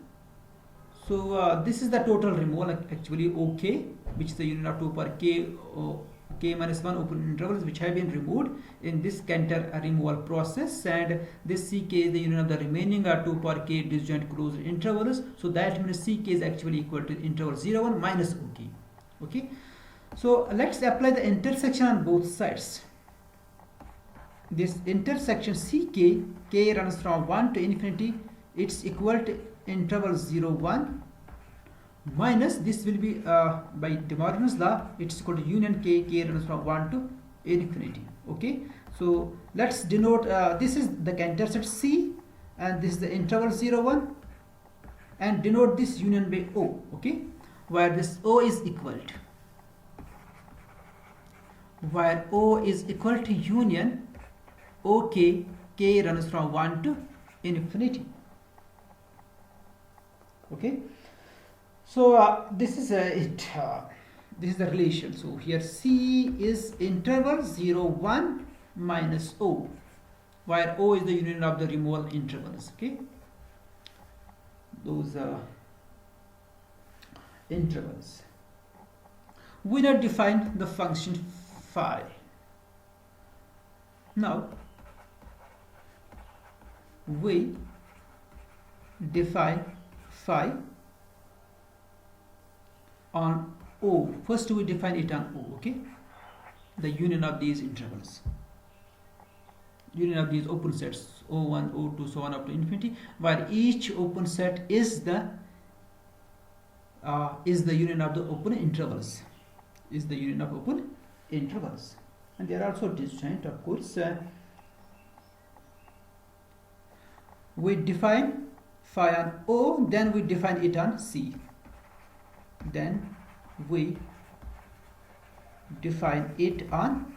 So this is the total removal actually OK, which is the union of 2 power k minus 1 open intervals which have been removed in this Cantor removal process, and this CK is the union of the remaining 2 power k disjoint closed intervals. So that means CK is actually equal to interval 0 1 minus OK. Okay, so let's apply the intersection on both sides. This intersection CK, k runs from 1 to infinity, it's equal to interval 0 1 minus, this will be by De Morgan's law, it's equal to union k runs from 1 to infinity. Okay, so let's denote this is the Cantor set C and this is the interval 0 1, and denote this union by O. Okay, where this O is equal to union OK, k runs from 1 to infinity. Okay, so this is it. This is the relation. So here C is interval 0 1 minus O, where O is the union of the removal intervals. Okay, those intervals. We now define the function phi. Now we define phi on O. First we define it on O. Okay, the union of these intervals. union of these open sets O1, O2, so on up to infinity, where each open set is the union of the open intervals, is the union of open intervals. And they are also disjoint, of course. We define phi on O, then we define it on C. Then we define it on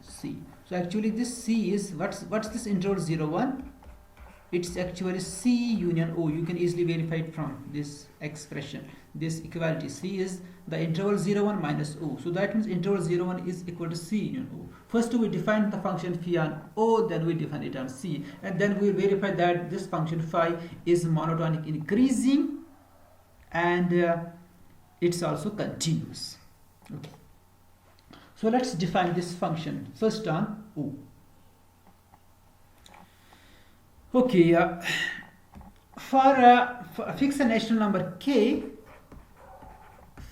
C. So actually this C is, what's this interval 0, 1? It's actually C union O. You can easily verify it from this expression, this equality. C is the interval 0, 1 minus O. So that means interval 0, 1 is equal to C union O. First we define the function phi on O, then we define it on C, and then we verify that this function phi is monotonic increasing, and it's also continuous. Okay. So let's define this function first on O. Okay, for fix a natural number k,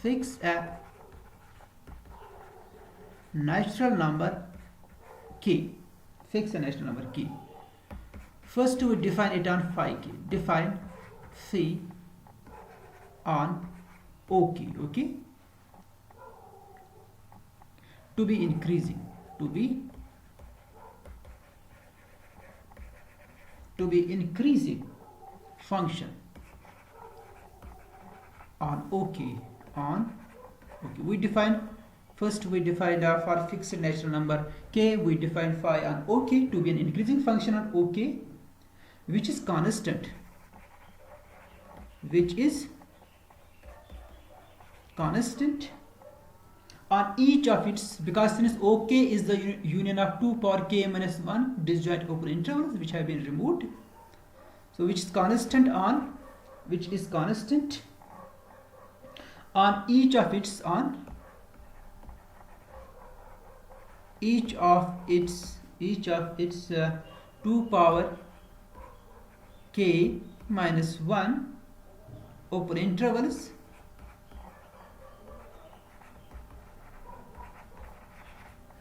fix a natural number k, fix a natural number k. First we define it on phi k, define phi on ok, okay, to be increasing, to be increasing function on ok, we define, first we define for fixed natural number k, we define phi on ok to be an increasing function on ok, which is constant, on each of its, because since ok is the union of 2 power k minus 1 disjoint open intervals which have been removed, so which is constant on each of its 2 power k minus 1 open intervals,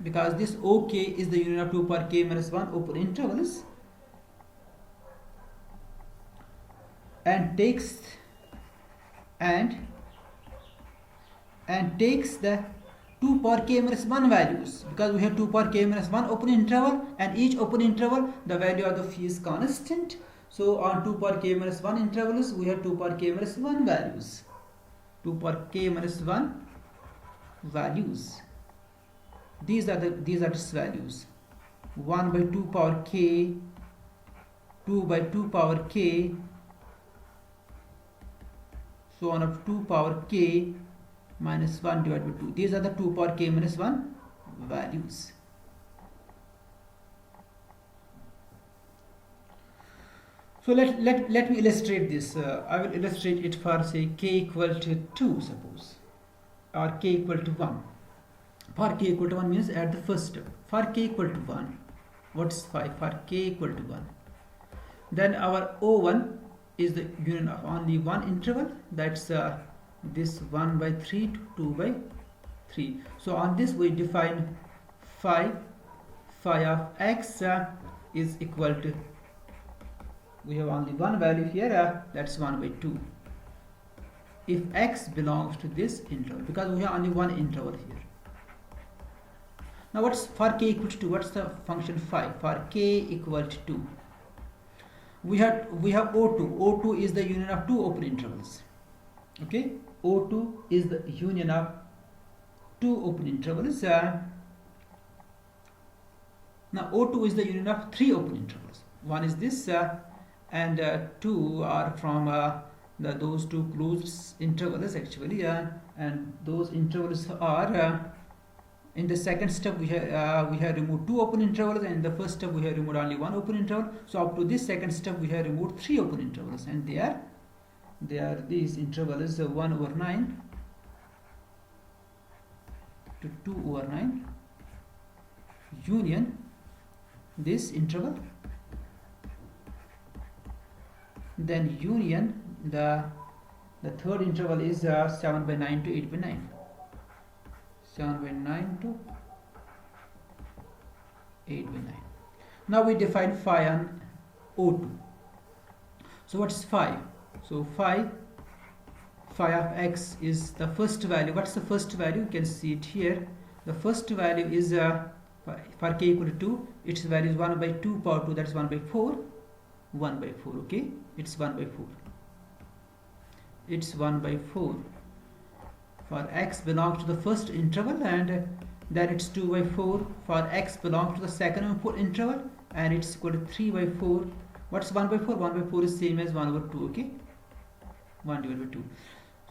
because this ok is the union of 2 power k minus 1 open intervals, and takes the 2 power k minus 1 values, because we have 2 power k minus 1 open interval, and each open interval the value of the phi is constant. So on 2 power k minus 1 intervals we have 2 power k minus 1 values, 2 power k minus 1 values. These are its values: 1 by 2 power k, 2 by 2 power k, so on up to 2 power k minus 1 divided by 2. These are the 2 power k minus 1 values. So let me illustrate this. I will illustrate it for, say, k equal to 2, suppose, or k equal to 1. For k equal to 1 means at the first step. For k equal to 1, what's phi? For k equal to 1, then our O1 is the union of only one interval, that's this 1 by 3 to 2 by 3. So on this we define phi of x is equal to, we have only one value here, that's 1 by 2, if x belongs to this interval, because we have only one interval here. Now what's for k equal to 2? What's the function phi? For k equal to 2, we have O2. O2 is the union of two open intervals. Okay, O2 is the union of two open intervals. Now O2 is the union of three open intervals. One is this, and two are from those two closed intervals actually, and those intervals are. In the second step we have removed two open intervals, and in the first step we have removed only one open interval. So up to this second step we have removed three open intervals, and they are these intervals 1 over 9 to 2 over 9 union this interval, then union the third interval is 7 by 9 to 8 by 9. 7 by 9 to 8 by 9. Now we define phi on O2. So what's phi? So phi of x is the first value. What's the first value? You can see it here. The first value is for k equal to 2, its value is 1 by 2 power 2, that is 1 by 4. 1 by 4, okay? It's 1 by 4. It's 1 by 4. For x belongs to the first interval, and then it's 2 by 4. For x belongs to the second interval, and it's equal to 3 by 4. What's 1 by 4? 1 by 4 is same as 1 over 2, okay? 1 divided by 2.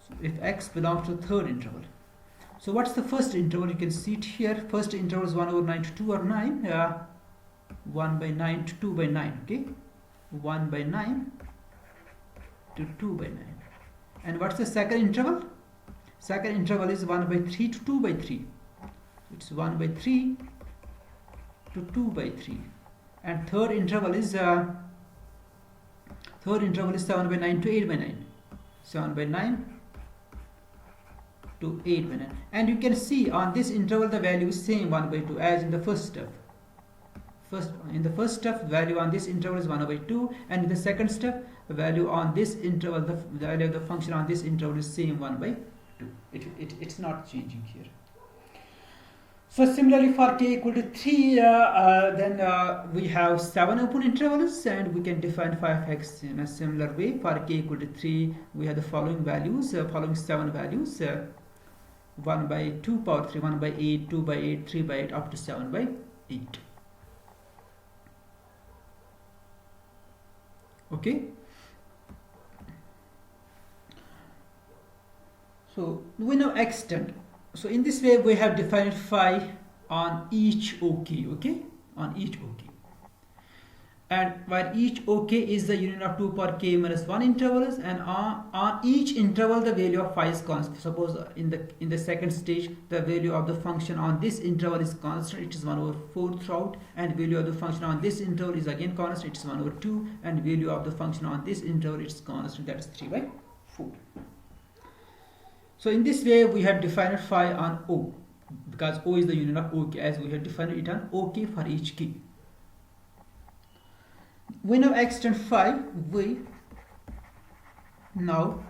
So if x belongs to the third interval. So what's the first interval? You can see it here. First interval is 1 over 9 to 2 or 9. 1 by 9 to 2 by 9, okay? 1 by 9 to 2 by 9. And what's the second interval? Second interval is 1 by 3 to 2 by 3. It's 1 by 3 to 2 by 3. And third interval is 7 by 9 to 8 by 9. 7 by 9 to 8 by 9. And you can see on this interval the value is same 1 by 2 as in the first step. In the first step, value on this interval is 1 by 2, and in the second step, the value on this interval, the value of the function on this interval is same 1 by 2. It's not changing here. So similarly for k equal to 3, then we have 7 open intervals, and we can define phi of x in a similar way. For k equal to 3, we have the following values, following 7 values, 1 by 2 power 3, 1 by 8, 2 by 8, 3 by 8, up to 7 by 8. Okay. So we now extend. So in this way we have defined phi on each OK, okay? On each OK. And where each OK is the union of 2 power k minus 1 intervals, and on each interval the value of phi is constant. Suppose in the second stage the value of the function on this interval is constant, it is 1 over 4 throughout, and value of the function on this interval is again constant, it is 1 over 2, and value of the function on this interval is constant, that is 3 by 4. So in this way we have defined phi on O, because O is the union of OK, as we have defined it on OK for each k. We now extend phi. We now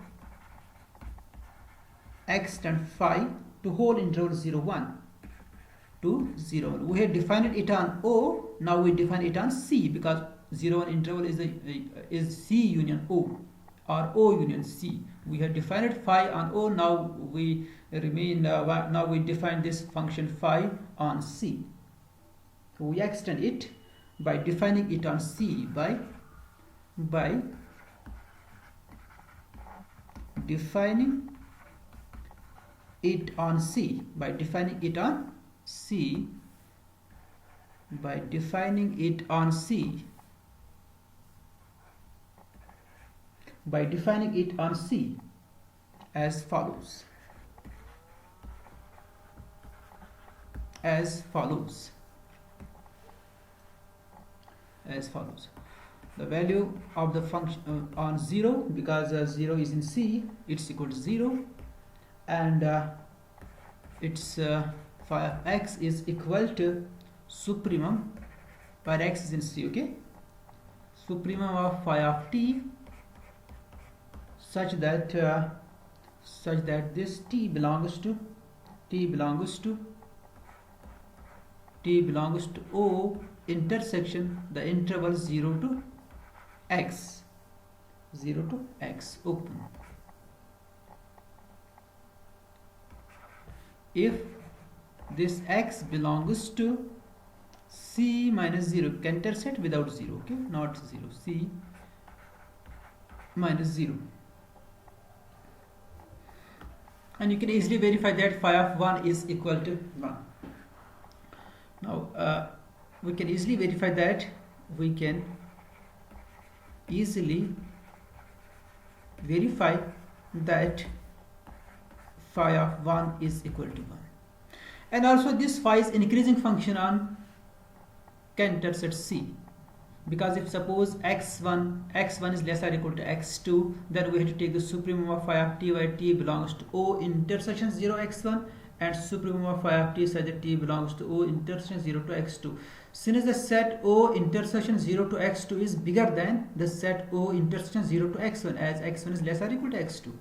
extend phi to whole interval 0, 1 to 0, 1. We have defined it on O. Now we define it on C, because 0, 1 interval is C union O, or O union C. We have defined phi on O. Now we now we define this function phi on C. So we extend it by defining it on C, by defining it on C, by defining it on C, by defining it on C, by defining it on C as follows. As follows. The value of the function on 0, because 0 is in C, it's equal to 0, and its phi of x is equal to supremum, where x is in C, okay? Supremum of phi of t, such that this t belongs to O intersection the interval 0 to x open. If this x belongs to C minus 0, Cantor set without 0, okay, not 0, C minus 0. And you can easily verify that phi of 1 is equal to 1. Now we can easily verify that. We can easily verify that phi of 1 is equal to 1. And also this phi is increasing function on Cantor set C, because if suppose x1 is less or equal to x2, then we have to take the supremum of phi of t where t belongs to O intersection 0 x1, and supremum of phi of t such that t belongs to O intersection 0 to x2. since the set O intersection 0 to x2 is bigger than the set O intersection 0 to x1, as x1 is less or equal to x2.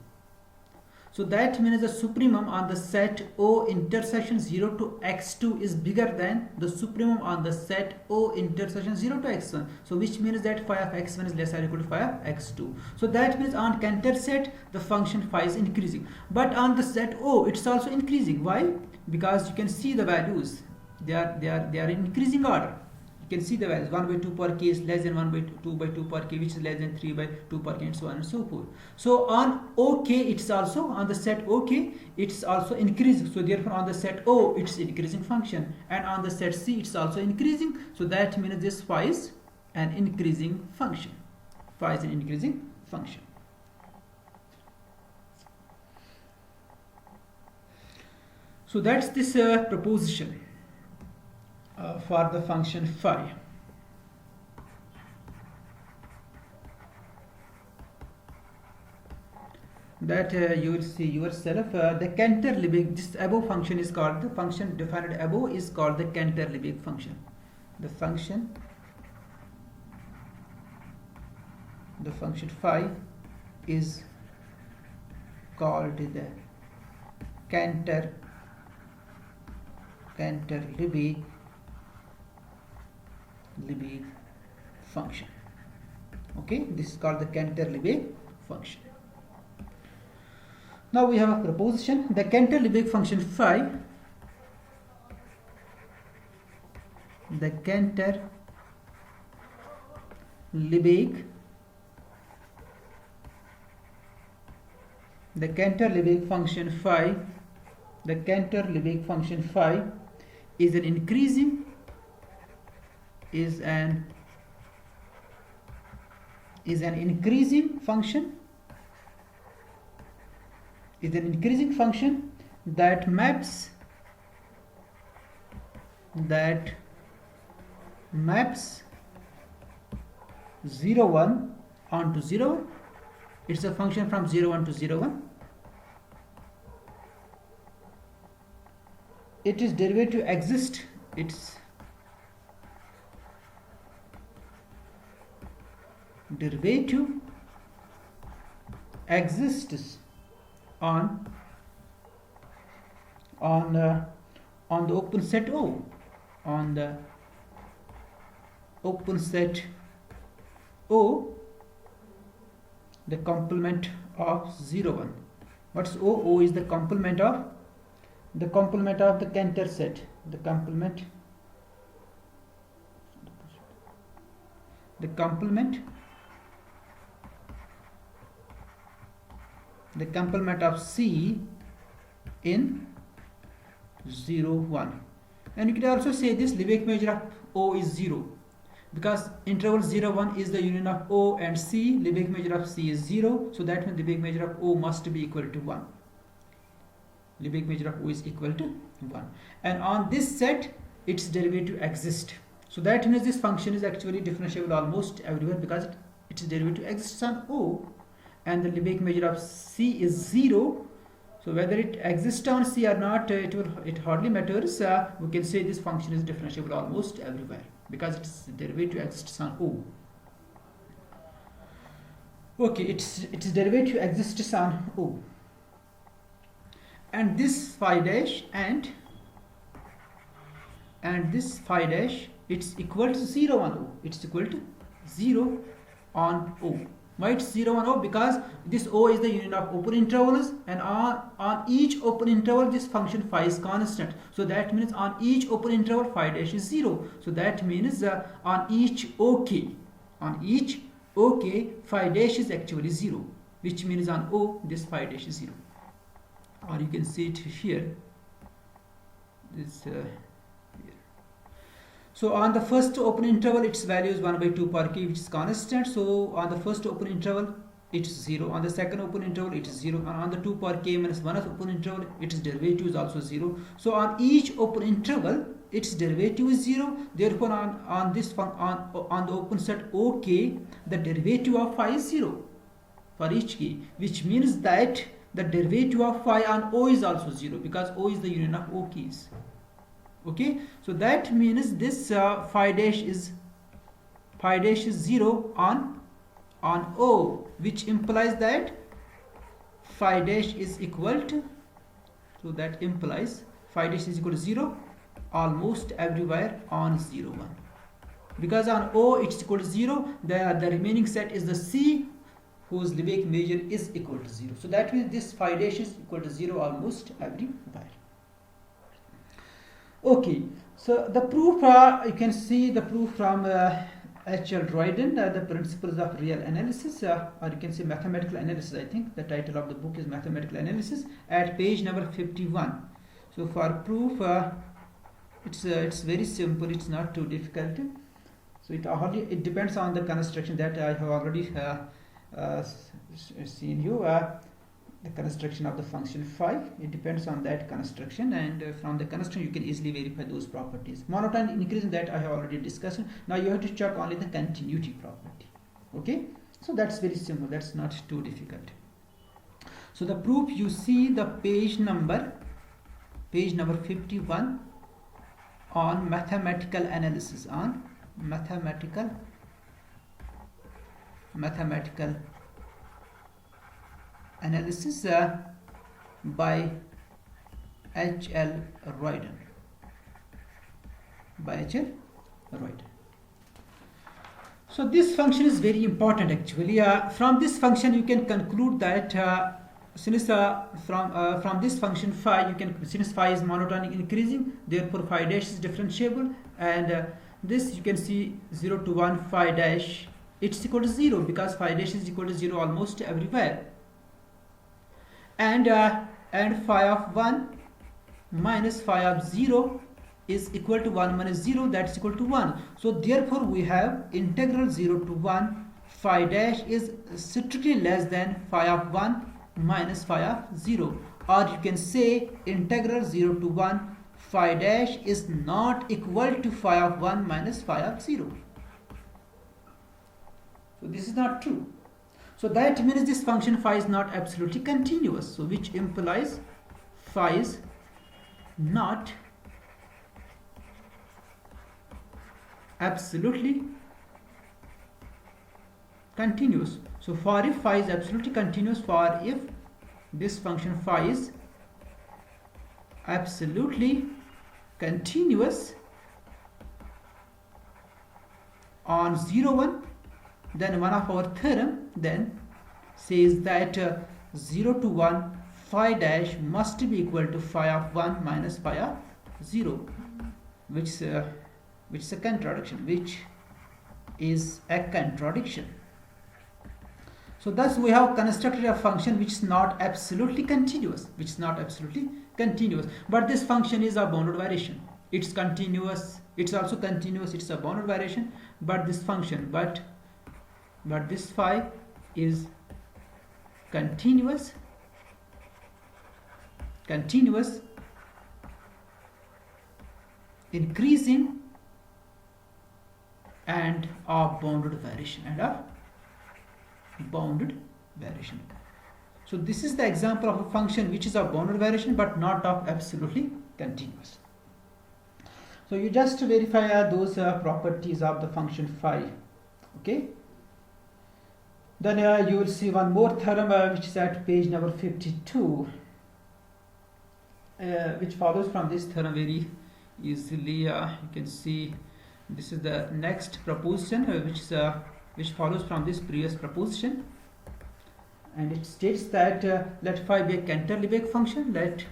So that means the supremum on the set O intersection 0 to x2 is bigger than the supremum on the set O intersection 0 to x1. So which means that phi of x1 is less or equal to phi of x2. So that means on Cantor set the function phi is increasing. But on the set O it's also increasing. Why? Because you can see the values. They are in increasing order. You can see the values 1 by 2 per k is less than 1 by 2 by 2 per k, which is less than 3 by 2 per k, and so on and so forth. So on OK it's also, on the set OK it's also increasing. So therefore on the set O it's increasing function, and on the set C it's also increasing. So that means this phi is an increasing function. Phi is an increasing function. So that's this proposition for the function phi. That you will see yourself. The Cantor-Lebesgue, this above function is called, the function defined above is called the Cantor-Lebesgue function. The function phi is called the Cantor-Lebesgue function. Okay, this is called the Cantor-Lebesgue function. Now we have a proposition. The Cantor-Lebesgue function phi, the Cantor-Lebesgue function phi, the Cantor-Lebesgue function phi is an increasing function, that maps 0 1 onto 0. It's a function from 0 1 to 0 1. Its derivative exists. Its derivative exists on the open set O, on the open set O, the complement of 0 1. What's O? O is the complement of the Cantor set, the complement of C in 0 1. And you can also say this Lebesgue measure of O is 0, because interval 0 1 is the union of O and C. Lebesgue measure of C is 0, so that means Lebesgue measure of O must be equal to 1. Lebesgue measure of O is equal to 1, and on this set its derivative exists. So that means this function is actually differentiable almost everywhere, because its derivative exists on O, and the Lebesgue measure of C is 0. So whether it exists on C or not, it hardly matters. We can say this function is differentiable almost everywhere, because its derivative exists on O. Okay, its derivative exists on O, and this phi dash and this phi dash, it's equal to 0 on O. It's equal to 0 on O. Why it's 0 on O? Because this O is the union of open intervals, and on each open interval this function phi is constant. So that means on each open interval phi dash is 0. So that means on each OK phi dash is actually 0, which means on O this phi dash is 0. Or you can see it here. This here. So on the first open interval its value is 1 by 2 per k, which is constant. So on the first open interval it's 0. On the second open interval it is 0. And on the 2 per k minus 1th open interval its derivative is also 0. So on each open interval its derivative is 0. Therefore on the open set OK, the derivative of phi is 0 for each k, which means that the derivative of phi on O is also 0, because O is the union of O keys. Okay, so that means this phi dash is 0 on O, which implies that phi dash is equal to, so that implies phi dash is equal to 0 almost everywhere on 0 1, because on O it's equal to 0, the remaining set is the C whose Lebesgue measure is equal to 0. So that means this phi dash is equal to 0 almost everywhere. Okay, so the proof, you can see the proof from H.L. Royden, the principles of real analysis, or you can say mathematical analysis. I think the title of the book is mathematical analysis, at page number 51. So for proof, it's very simple, it's not too difficult. So it depends on the construction that I have already seen you, the construction of the function phi. It depends on that construction, and from the construction you can easily verify those properties. Monotone increasing, that I have already discussed. Now you have to check only the continuity property. Okay, so that's very simple, that's not too difficult. So the proof, you see the page number 51 on mathematical analysis, on mathematical analysis by H.L. Royden. So this function is very important actually. From this function you can conclude that since from this function phi, you can, since phi is monotonic increasing, therefore phi dash is differentiable, and this you can see 0 to 1 phi dash, it's equal to 0 because phi dash is equal to 0 almost everywhere, and phi of 1 minus phi of 0 is equal to 1 minus 0, that's equal to 1. So therefore we have integral 0 to 1 phi dash is strictly less than phi of 1 minus phi of 0, or you can say integral 0 to 1 phi dash is not equal to phi of 1 minus phi of 0. So this is not true. So that means this function phi is not absolutely continuous, so which implies phi is not absolutely continuous. So for if phi is absolutely continuous, for if this function phi is absolutely continuous on 0 1, then one of our theorem then says that 0 to 1 phi dash must be equal to phi of 1 minus phi of 0, which is a contradiction, So thus we have constructed a function which is not absolutely continuous, but this function is a bounded variation. It's continuous, it's also continuous, it's a bounded variation, but this function, but this phi is continuous, increasing, and of bounded variation, So this is the example of a function which is of bounded variation but not of absolutely continuous. So you just verify those properties of the function phi. Okay. Then you will see one more theorem which is at page number 52, which follows from this theorem very easily. You can see this is the next proposition which follows from this previous proposition, and it states that let phi be a Cantor-Lebesgue function. Let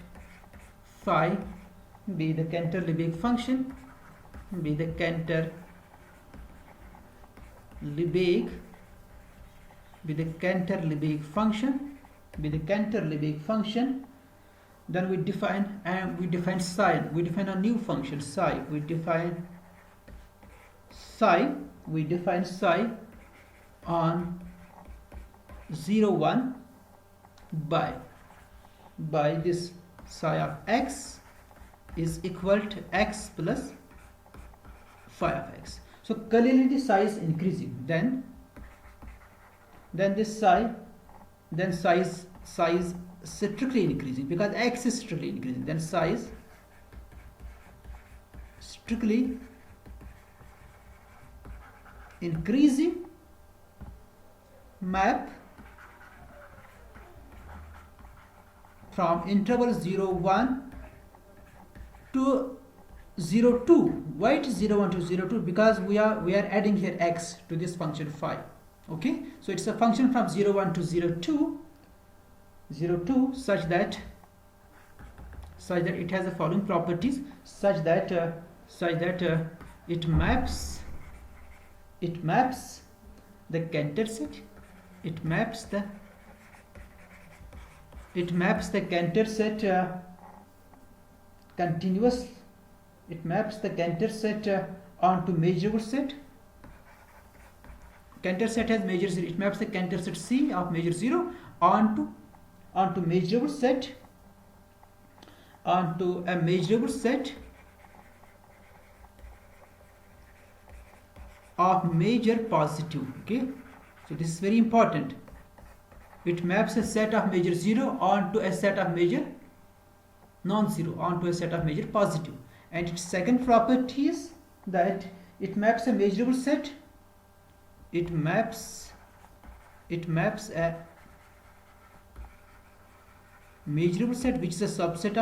phi be the Cantor-Lebesgue function, be the Cantor-Lebesgue function. Then we define psi. We define a new function psi. We define psi on 0 1 by this psi of x is equal to x plus phi of x. So clearly the psi is increasing. Then this psi is strictly increasing because x is strictly increasing. Then psi is strictly increasing map from interval 0 1 to 0 2. Why it is 0 1 to 0 2? Because we are adding here x to this function phi. Okay, so it's a function from 0 1 to 0 2 such that it has the following properties, such that it maps the Cantor set, it maps the Cantor set continuous, it maps the Cantor set onto measurable set. Cantor set has measure 0, it maps the Cantor set C of measure 0 onto measurable set, onto a measurable set of measure positive. Okay, so this is very important. It maps a set of measure 0 onto a set of measure non-zero, onto a set of measure positive. And its second property is that it maps a measurable set, it maps a measurable set which is a subset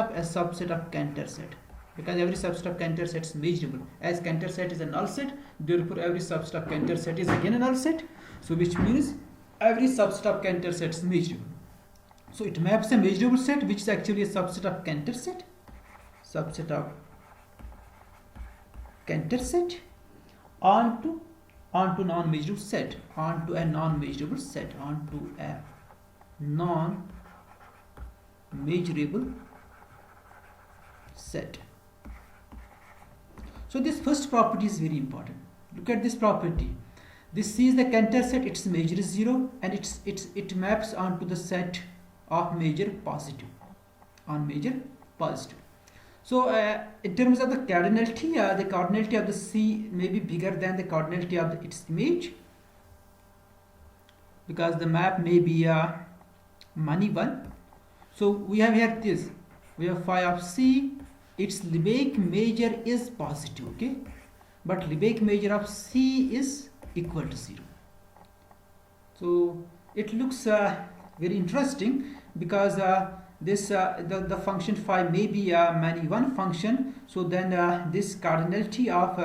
of Cantor set, because every subset of Cantor set is measurable. As Cantor set is a null set, therefore every subset of Cantor set is again a null set, so which means every subset of Cantor set is measurable. So it maps a measurable set which is actually a subset of Cantor set, onto non-measurable set, onto a non-measurable set, So this first property is very important. Look at this property. This C is the Cantor set, its measure is 0, and it maps onto the set of measure positive, on measure positive. So in terms of the cardinality of the C may be bigger than the cardinality of its image, because the map may be many one. So we have here this, we have phi of C, its Lebesgue measure is positive, okay, but Lebesgue measure of C is equal to 0. So it looks very interesting, because the function phi may be a many one function. So then this cardinality of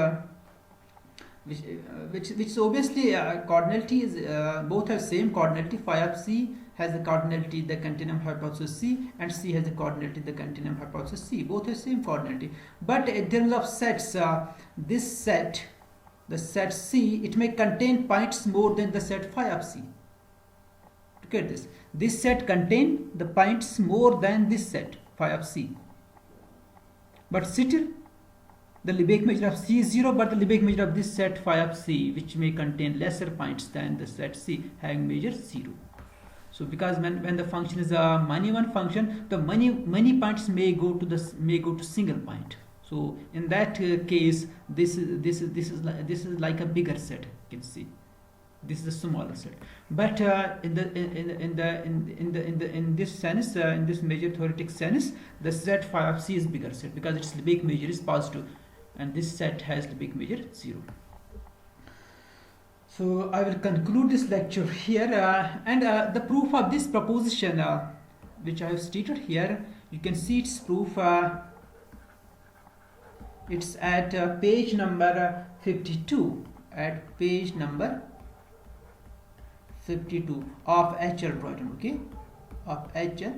which is obviously cardinality is both have same cardinality. Phi of C has the cardinality the continuum hypothesis C, and C has the cardinality the continuum hypothesis C. Both have same cardinality, but in terms of sets, this set, the set C, it may contain points more than the set phi of C. Look at this. This set contain the points more than this set phi of C. But still, the Lebesgue measure of C is 0, but the Lebesgue measure of this set phi of C, which may contain lesser points than the set C, having measure 0. So because when the function is a many one function, the many points may go to single point. So in that case, this is like a bigger set. You can see this is a smaller set. But in this sense, in this measure theoretic sense, the set phi of C is bigger set, because its Lebesgue measure is positive, and this set has Lebesgue measure 0. So I will conclude this lecture here, and the proof of this proposition, which I have stated here, you can see its proof. It's at page number 52. At page number 52 of H.L. Royden. Okay, of H.L.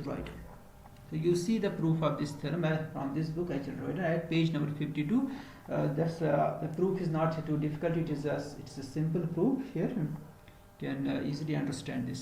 Royden. So you see the proof of this theorem from this book H.L. Royden at page number 52. The proof is not too difficult. It's a simple proof here. You can easily understand this.